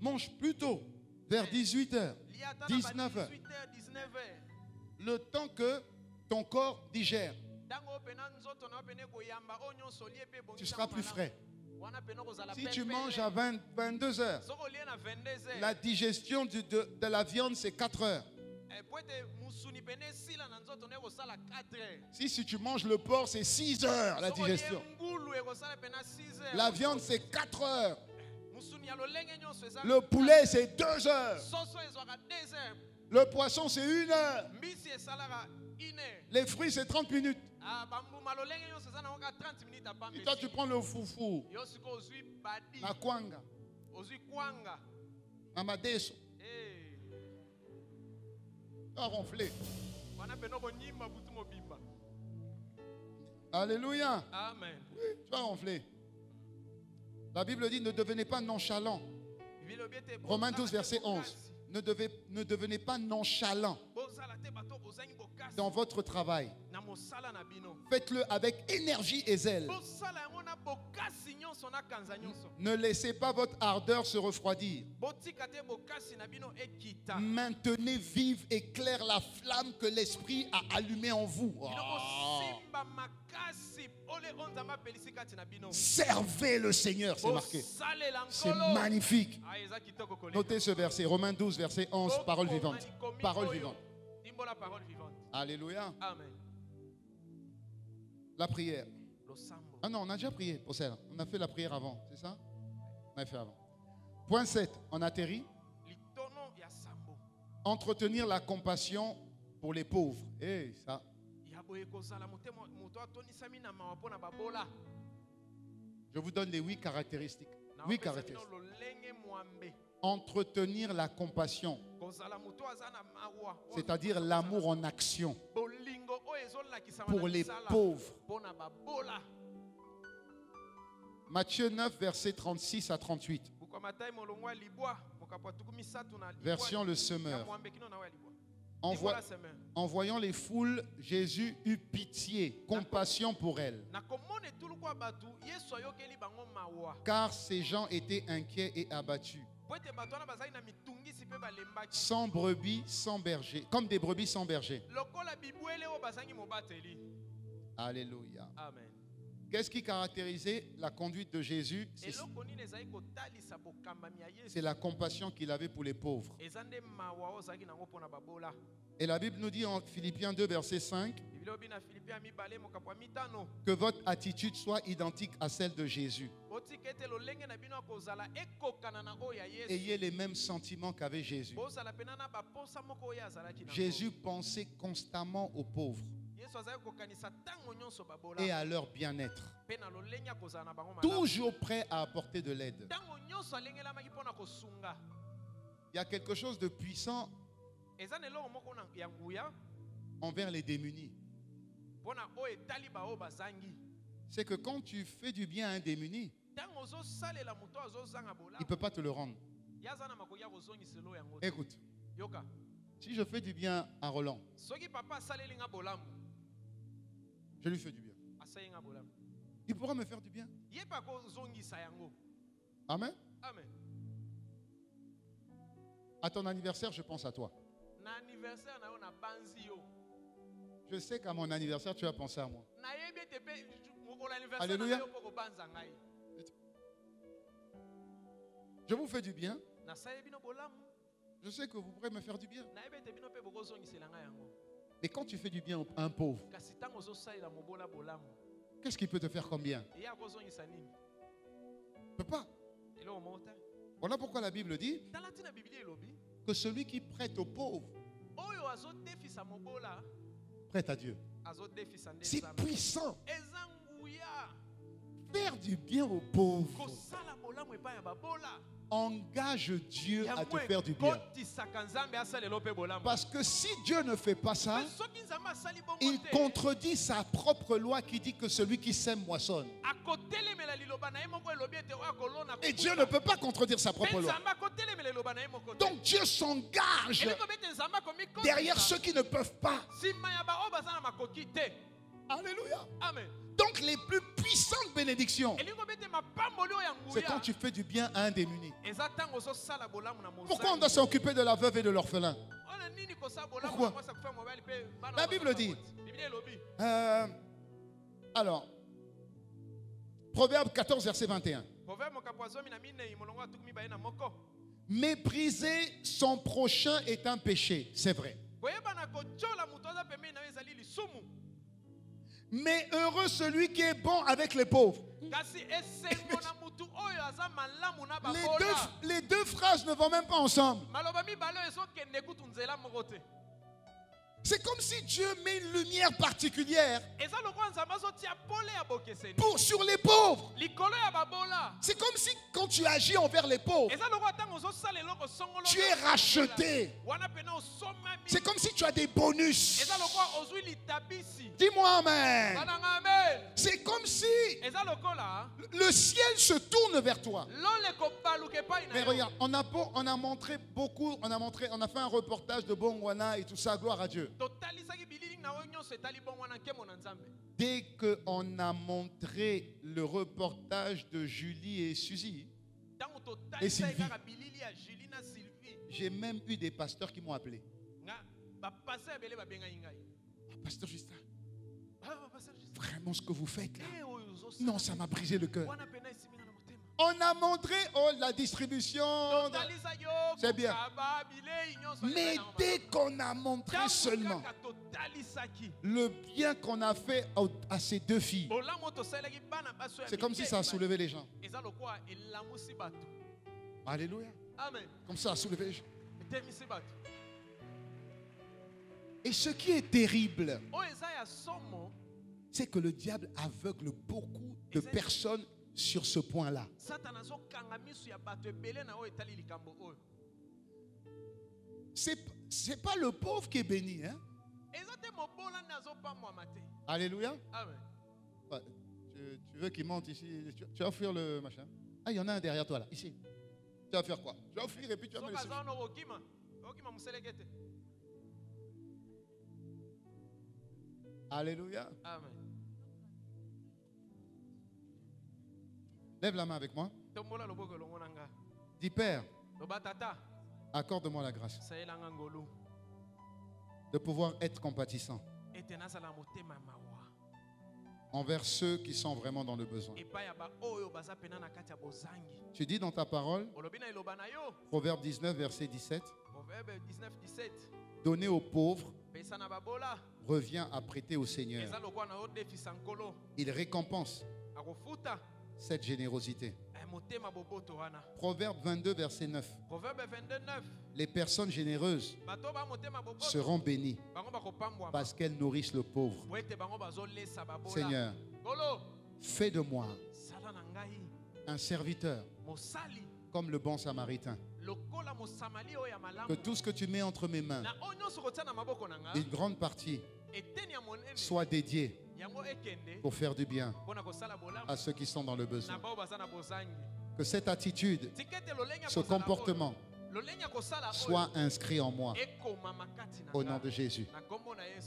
Mange plutôt vers 18h, 19h. Le temps que ton corps digère. Tu seras plus frais. Si tu manges à 22h, la digestion de la viande c'est 4 heures. Si tu manges le porc, c'est 6 heures la digestion. La viande, c'est 4 heures. Le poulet, c'est 2 heures. Le poisson, c'est 1 heure. Les fruits, c'est 30 minutes. Et toi, tu prends le foufou, la kwanga, la madeso. Tu vas ronfler. Alléluia. Amen. Oui, tu vas ronfler. La Bible dit ne devenez pas nonchalants. Romains 12, verset 11. Ne devenez pas nonchalants dans votre travail. Faites-le avec énergie et zèle. Ne laissez pas votre ardeur se refroidir. Maintenez vive et claire la flamme que l'Esprit a allumée en vous. Oh. Servez le Seigneur, c'est marqué. C'est magnifique. Notez ce verset, Romains 12, verset 11, parole vivante. Parole vivante. Alléluia. Amen. La prière. Ah non, on a déjà prié pour ça. On a fait la prière avant, c'est ça? On a fait avant. Point 7, on atterrit. Entretenir la compassion pour les pauvres. Eh, ça. Je vous donne les 8 caractéristiques. 8 caractéristiques. Entretenir la compassion, c'est-à-dire l'amour en action pour les pauvres. Matthieu 9, versets 36 à 38. Version le semeur. En voyant les foules, Jésus eut pitié, compassion pour elles. Car ces gens étaient inquiets et abattus. Sans brebis, sans berger. Comme des brebis sans berger. Alléluia. Amen. Qu'est-ce qui caractérisait la conduite de Jésus? C'est la compassion qu'il avait pour les pauvres. Et la Bible nous dit en Philippiens 2, verset 5, que votre attitude soit identique à celle de Jésus. Ayez les mêmes sentiments qu'avait Jésus. Jésus pensait constamment aux pauvres et à leur bien-être. Toujours prêt à apporter de l'aide. Il y a quelque chose de puissant envers les démunis. C'est que quand tu fais du bien à un démuni, il ne peut pas te le rendre. Écoute, si je fais du bien à Roland, je lui fais du bien. Il pourra me faire du bien. Amen. Amen. À ton anniversaire, je pense à toi. Je sais qu'à mon anniversaire, tu vas penser à moi. Alléluia. Je vous fais du bien. Je sais que vous pourrez me faire du bien. Mais quand tu fais du bien à un pauvre, qu'est-ce qu'il peut te faire comme bien? Il ne peut pas. Voilà pourquoi la Bible dit que celui qui prête aux pauvres prête à Dieu. C'est puissant. Faire du bien aux pauvres engage Dieu à te faire du bien. Parce que si Dieu ne fait pas ça, il contredit sa propre loi qui dit que celui qui sème moissonne. Et Dieu ne peut pas contredire sa propre loi. Donc Dieu s'engage derrière ceux qui ne peuvent pas. Alléluia. Amen. Donc les plus puissantes bénédictions, c'est quand tu fais du bien à un démuni. Pourquoi on doit s'occuper de la veuve et de l'orphelin? Pourquoi? La Bible dit, alors, Proverbe 14, verset 21. Mépriser son prochain est un péché, c'est vrai. Mais heureux celui qui est bon avec les pauvres. Les deux phrases ne vont même pas ensemble. C'est comme si Dieu met une lumière particulière sur les pauvres. C'est comme si quand tu agis envers les pauvres, tu es racheté. C'est comme si tu as des bonus. Dis-moi amen. C'est comme si le ciel se tourne vers toi. Mais regarde, on a fait un reportage de Bongwana et tout ça, gloire à Dieu. Dès qu'on a montré le reportage de Julie et Suzy et Sylvie, j'ai même eu des pasteurs qui m'ont appelé. Pasteur Justin, vraiment ce que vous faites là, non, ça m'a brisé le cœur. On a montré la distribution. C'est bien. Mais dès qu'on a montré seulement le bien qu'on a fait à ces deux filles, c'est comme si ça a soulevé les gens. Alléluia. Comme ça a soulevé les gens. Et ce qui est terrible, c'est que le diable aveugle beaucoup de personnes sur ce point-là. C'est pas le pauvre qui est béni, hein? Alléluia. Ouais, tu veux qu'il monte ici? Tu vas offrir le machin. Ah, il y en a un derrière toi là, ici. Tu vas faire quoi? Tu vas offrir et puis tu vas me laisser. Alléluia. Amen. Lève la main avec moi. Dis Père, accorde-moi la grâce de pouvoir être compatissant envers ceux qui sont vraiment dans le besoin. Tu dis dans ta parole, Proverbe 19, verset 17, donner aux pauvres revient à prêter au Seigneur. Il récompense cette générosité. Proverbe 22, verset 9. Les personnes généreuses seront bénies parce qu'elles nourrissent le pauvre. Seigneur, fais de moi un serviteur comme le bon samaritain. Que tout ce que tu mets entre mes mains, une grande partie, soit dédiée pour faire du bien à ceux qui sont dans le besoin. Que cette attitude, ce comportement soit inscrit en moi au nom de Jésus,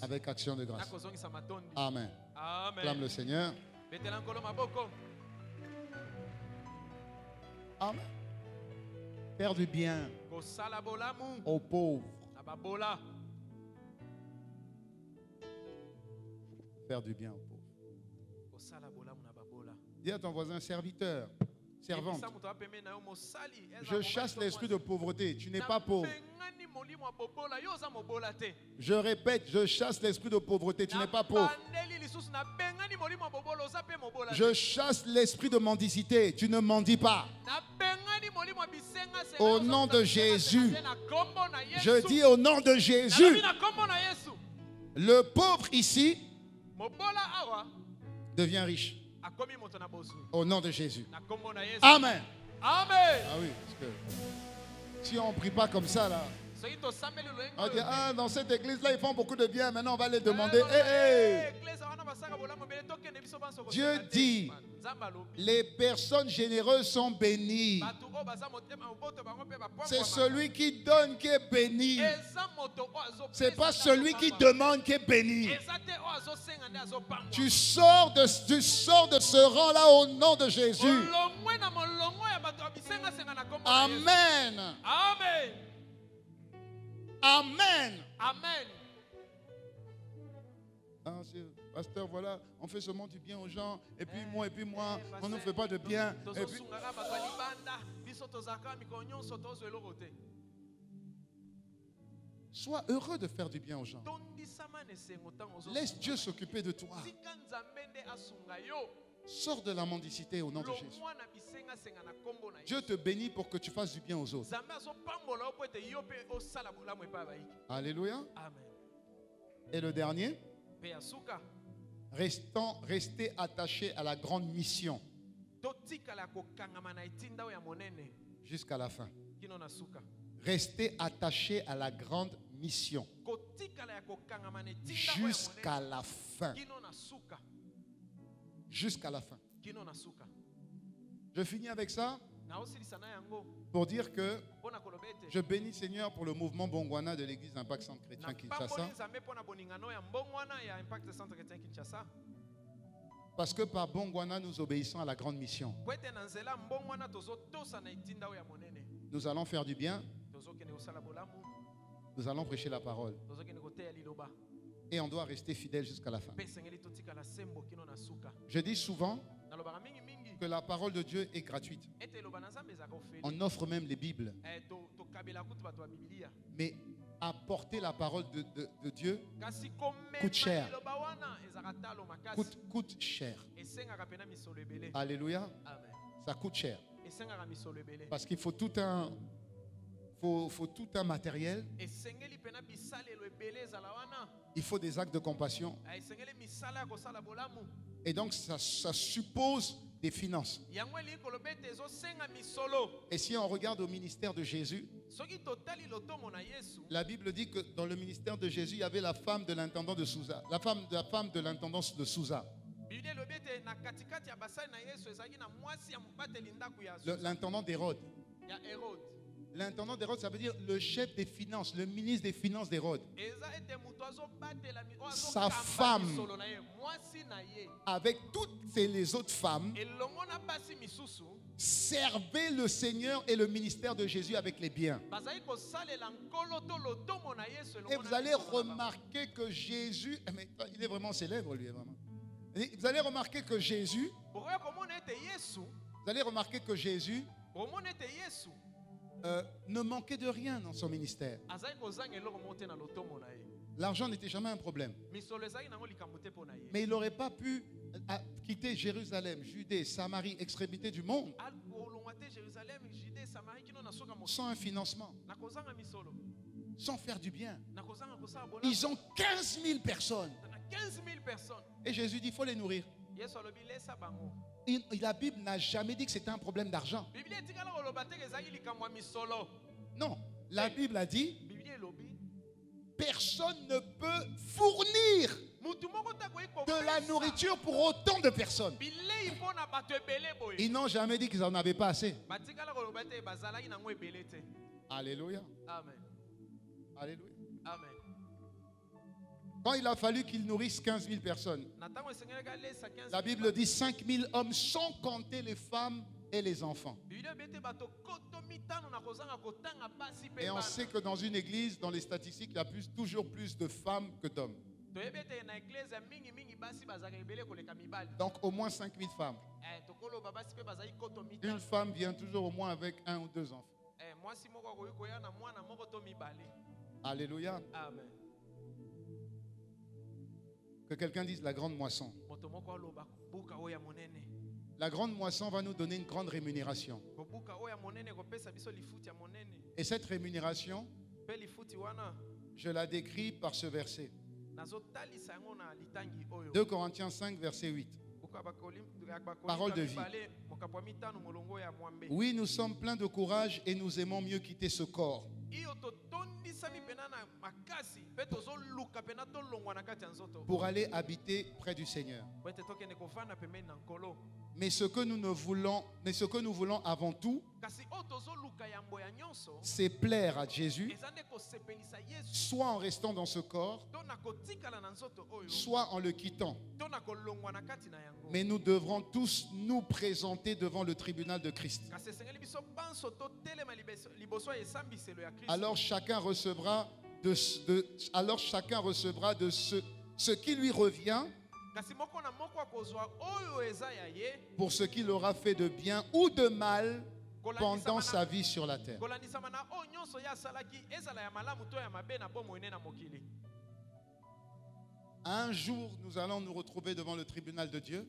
avec action de grâce. Amen. Clame le Seigneur. Amen. Faire du bien aux pauvres. Faire du bien aux pauvres. Dis à ton voisin, serviteur, servante. Je chasse l'esprit de pauvreté. Tu n'es pas pauvre. Je répète, je chasse l'esprit de pauvreté. Tu n'es pas pauvre. Je chasse l'esprit de mendicité. Tu ne mendis pas. Au nom de Jésus. Je dis au nom de Jésus. Le pauvre ici devient riche. Au nom de Jésus. Amen. Amen. Ah oui, parce que si on ne prie pas comme ça là, on dit, ah, dans cette église-là, ils font beaucoup de bien. Maintenant, on va les demander. Dieu dit, les personnes généreuses sont bénies. C'est celui qui donne qui est béni. Ce n'est pas celui qui demande qui est béni. Tu sors de ce rang-là au nom de Jésus. Amen. Amen. Amen. Amen. Ah, pasteur, voilà, on fait seulement du bien aux gens, et puis moi, on ne fait pas de bien. Et puis... Sois heureux de faire du bien aux gens. Laisse Dieu s'occuper de toi. Sors de la mendicité au nom de Jésus. Dieu te bénit pour que tu fasses du bien aux autres. Alléluia. Et le dernier, restez attachés à la grande mission jusqu'à la fin. Restez attachés à la grande mission jusqu'à la fin. Jusqu'à la fin. Je finis avec ça pour dire que je bénis Seigneur pour le mouvement Bongwana de l'église Impact Centre Chrétien Kinshasa. Parce que par Bongwana, nous obéissons à la grande mission. Nous allons faire du bien. Nous allons prêcher la parole. Et on doit rester fidèle jusqu'à la fin. Je dis souvent que la parole de Dieu est gratuite. On offre même les Bibles. Mais apporter la parole de Dieu coûte cher. Coûte cher. Alléluia. Ça coûte cher. Parce qu'il faut tout un... faut tout un matériel. Il faut des actes de compassion. Et donc ça suppose des finances. Et si on regarde au ministère de Jésus, la Bible dit que dans le ministère de Jésus, il y avait la femme de l'intendant de Souza, la femme de l'intendance de Souza. L'intendant d'Hérode. L'intendant d'Hérode, ça veut dire le chef des finances, le ministre des finances d'Hérode. Sa femme, avec toutes les autres femmes, servait le Seigneur et le ministère de Jésus avec les biens. Et vous allez remarquer que Jésus, mais il est vraiment célèbre, lui, vraiment. Vous allez remarquer que Jésus, ne manquait de rien dans son ministère. L'argent n'était jamais un problème. Mais il n'aurait pas pu quitter Jérusalem, Judée, Samarie, extrémité du monde, sans un financement, sans faire du bien. Ils ont 15 000 personnes. Et Jésus dit, il faut les nourrir. La Bible n'a jamais dit que c'était un problème d'argent. Non, la Bible a dit, personne ne peut fournir de la nourriture pour autant de personnes. Ils n'ont jamais dit qu'ils n'en avaient pas assez. Alléluia. Amen. Alléluia. Amen. Quand il a fallu qu'ils nourrissent 15 000 personnes, la Bible dit 5 000 hommes sans compter les femmes et les enfants. Et on sait que dans une église, dans les statistiques, il y a toujours plus de femmes que d'hommes. Donc au moins 5 000 femmes. Une femme vient toujours au moins avec 1 ou 2 enfants. Alléluia. Amen. Que quelqu'un dise la grande moisson. La grande moisson va nous donner une grande rémunération. Et cette rémunération, je la décris par ce verset. 2 Corinthiens 5, verset 8. Parole de vie. Oui, nous sommes pleins de courage et nous aimons mieux quitter ce corps pour aller habiter près du Seigneur. Mais ce que nous voulons avant tout, c'est plaire à Jésus, soit en restant dans ce corps, soit en le quittant. Mais nous devrons tous nous présenter devant le tribunal de Christ. Alors chacun recevra de ce qui lui revient pour ce qu'il aura fait de bien ou de mal pendant sa vie sur la terre. Un jour, nous allons nous retrouver devant le tribunal de Dieu.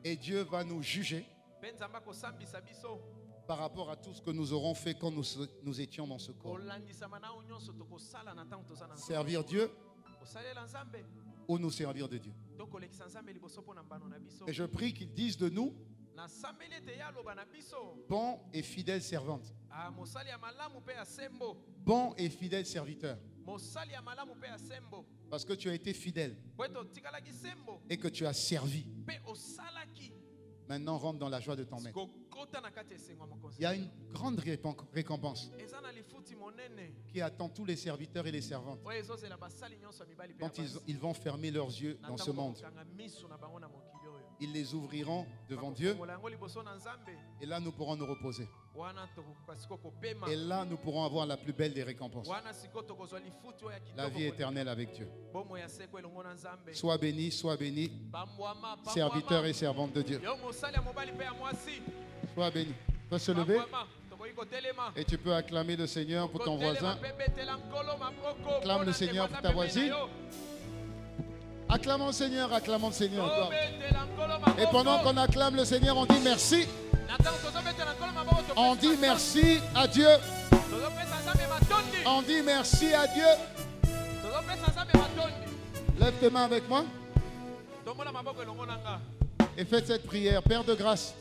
Et Dieu va nous juger par rapport à tout ce que nous aurons fait quand nous étions dans ce corps. Servir Dieu ou nous servir de Dieu. Et je prie qu'ils disent de nous, bon et fidèle servante, bon et fidèle serviteur, parce que tu as été fidèle et que tu as servi. Maintenant, rentre dans la joie de ton maître. Il y a une grande récompense qui attend tous les serviteurs et les servantes quand ils vont fermer leurs yeux dans ce monde. Ils les ouvriront devant Dieu et là nous pourrons nous reposer. Et là nous pourrons avoir la plus belle des récompenses, la vie éternelle avec Dieu. Sois béni, serviteur et servante de Dieu. Sois béni. Tu peux se lever et tu peux acclamer le Seigneur pour ton voisin. Acclame le Seigneur pour ta voisine. Acclamons le Seigneur, acclamons le Seigneur. Et pendant qu'on acclame le Seigneur, on dit merci. On dit merci à Dieu. On dit merci à Dieu. Lève tes mains avec moi et faites cette prière. Père de grâce,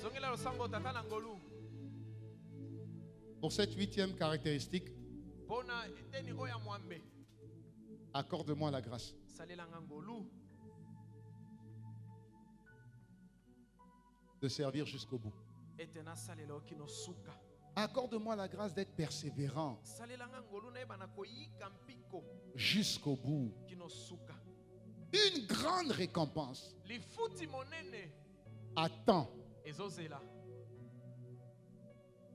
pour cette 8e caractéristique, accorde-moi la grâce de servir jusqu'au bout. Accorde-moi la grâce d'être persévérant jusqu'au bout. Une grande récompense attend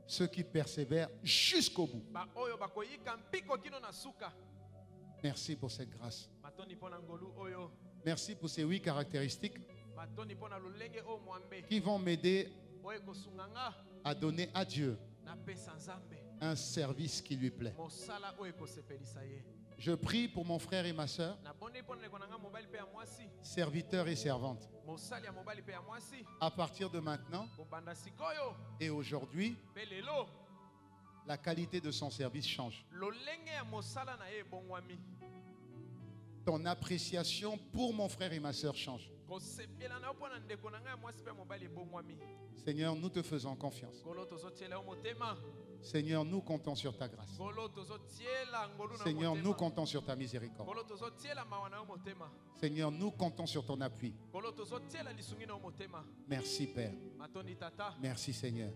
ceux qui persévèrent jusqu'au bout. Merci pour cette grâce. Merci pour ces 8 caractéristiques qui vont m'aider à donner à Dieu un service qui lui plaît. Je prie pour mon frère et ma soeur, serviteurs et servantes. À partir de maintenant et aujourd'hui, la qualité de son service change. Ton appréciation pour mon frère et ma soeur change. Seigneur, nous te faisons confiance. Seigneur, nous comptons sur ta grâce. Seigneur, nous comptons sur ta miséricorde. Seigneur, nous comptons sur ton appui. Merci Père. Merci Seigneur.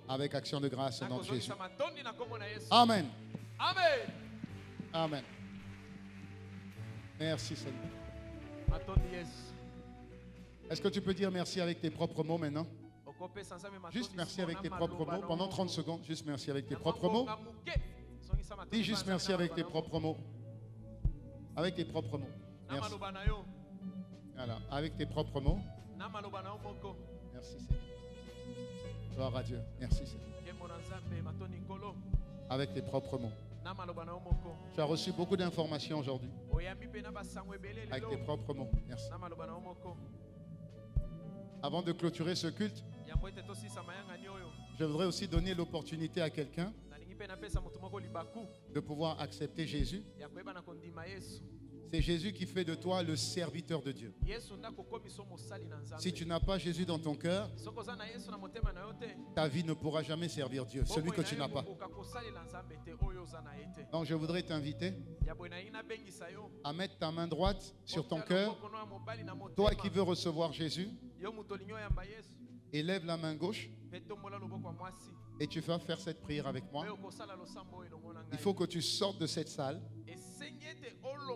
Avec action de grâce au nom de Jésus. Amen. Amen. Amen. Merci Seigneur. Est-ce que tu peux dire merci avec tes propres mots maintenant? Juste merci avec tes propres mots. Pendant 30 secondes, juste merci avec tes propres mots. Dis juste merci avec tes propres mots. Avec tes propres mots. Merci. Voilà, avec tes propres mots. Merci Seigneur. Gloire à Dieu. Merci Seigneur. Avec tes propres mots. Tu as reçu beaucoup d'informations aujourd'hui. Avec tes propres mots. Merci. Avant de clôturer ce culte, je voudrais aussi donner l'opportunité à quelqu'un de pouvoir accepter Jésus. C'est Jésus qui fait de toi le serviteur de Dieu. Si tu n'as pas Jésus dans ton cœur, ta vie ne pourra jamais servir Dieu, celui que tu n'as pas. Donc je voudrais t'inviter à mettre ta main droite sur ton cœur. Toi qui veux recevoir Jésus, élève la main gauche et tu vas faire cette prière avec moi. Il faut que tu sortes de cette salle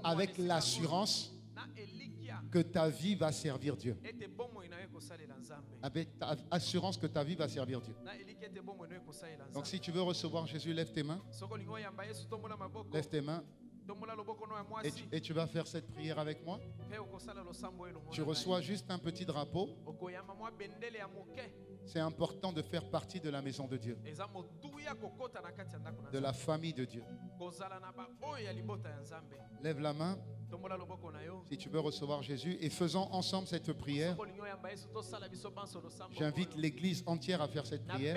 avec l'assurance que ta vie va servir Dieu. Avec l'assurance que ta vie va servir Dieu. Donc si tu veux recevoir Jésus, lève tes mains. Lève tes mains. Et tu vas faire cette prière avec moi. Tu reçois juste un petit drapeau. C'est important de faire partie de la maison de Dieu, de la famille de Dieu. Lève la main si tu veux recevoir Jésus et faisons ensemble cette prière. J'invite l'église entière à faire cette prière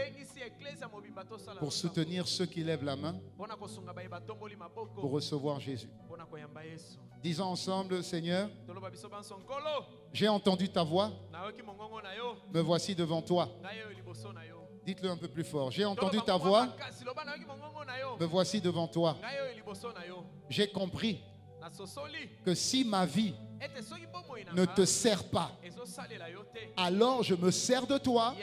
pour soutenir ceux qui lèvent la main pour recevoir Jésus. Disons ensemble: Seigneur, j'ai entendu ta voix, me voici devant toi. Dites-le un peu plus fort. J'ai entendu ta voix, me voici devant toi. J'ai compris que si ma vie ne te sert pas, alors je me sers de toi,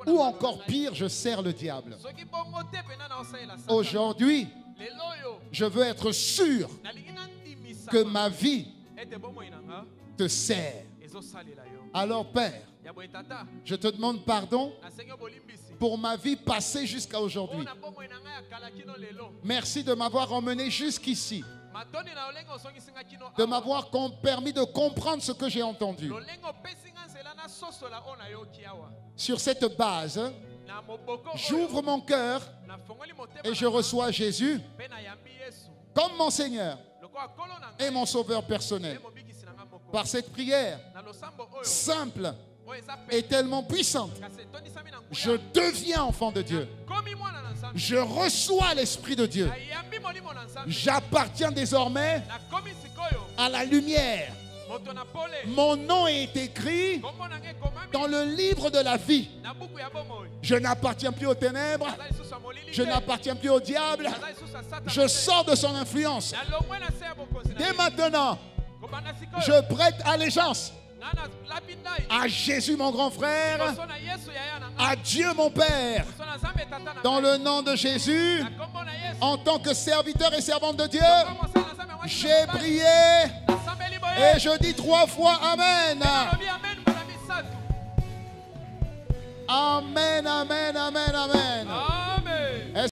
ou encore pire, je sers le diable. Aujourd'hui, je veux être sûr que ma vie te sert. Alors Père, je te demande pardon pour ma vie passée jusqu'à aujourd'hui. Merci de m'avoir emmené jusqu'ici, de m'avoir permis de comprendre ce que j'ai entendu. Sur cette base, j'ouvre mon cœur et je reçois Jésus comme mon Seigneur et mon Sauveur personnel. Par cette prière simple et tellement puissante, je deviens enfant de Dieu. Je reçois l'Esprit de Dieu. J'appartiens désormais à la lumière. Mon nom est écrit dans le livre de la vie. Je n'appartiens plus aux ténèbres. Je n'appartiens plus au diable. Je sors de son influence. Dès maintenant, je prête allégeance à Jésus mon grand frère, à Dieu mon Père. Dans le nom de Jésus, en tant que serviteur et servante de Dieu, j'ai prié et je dis 3 fois Amen.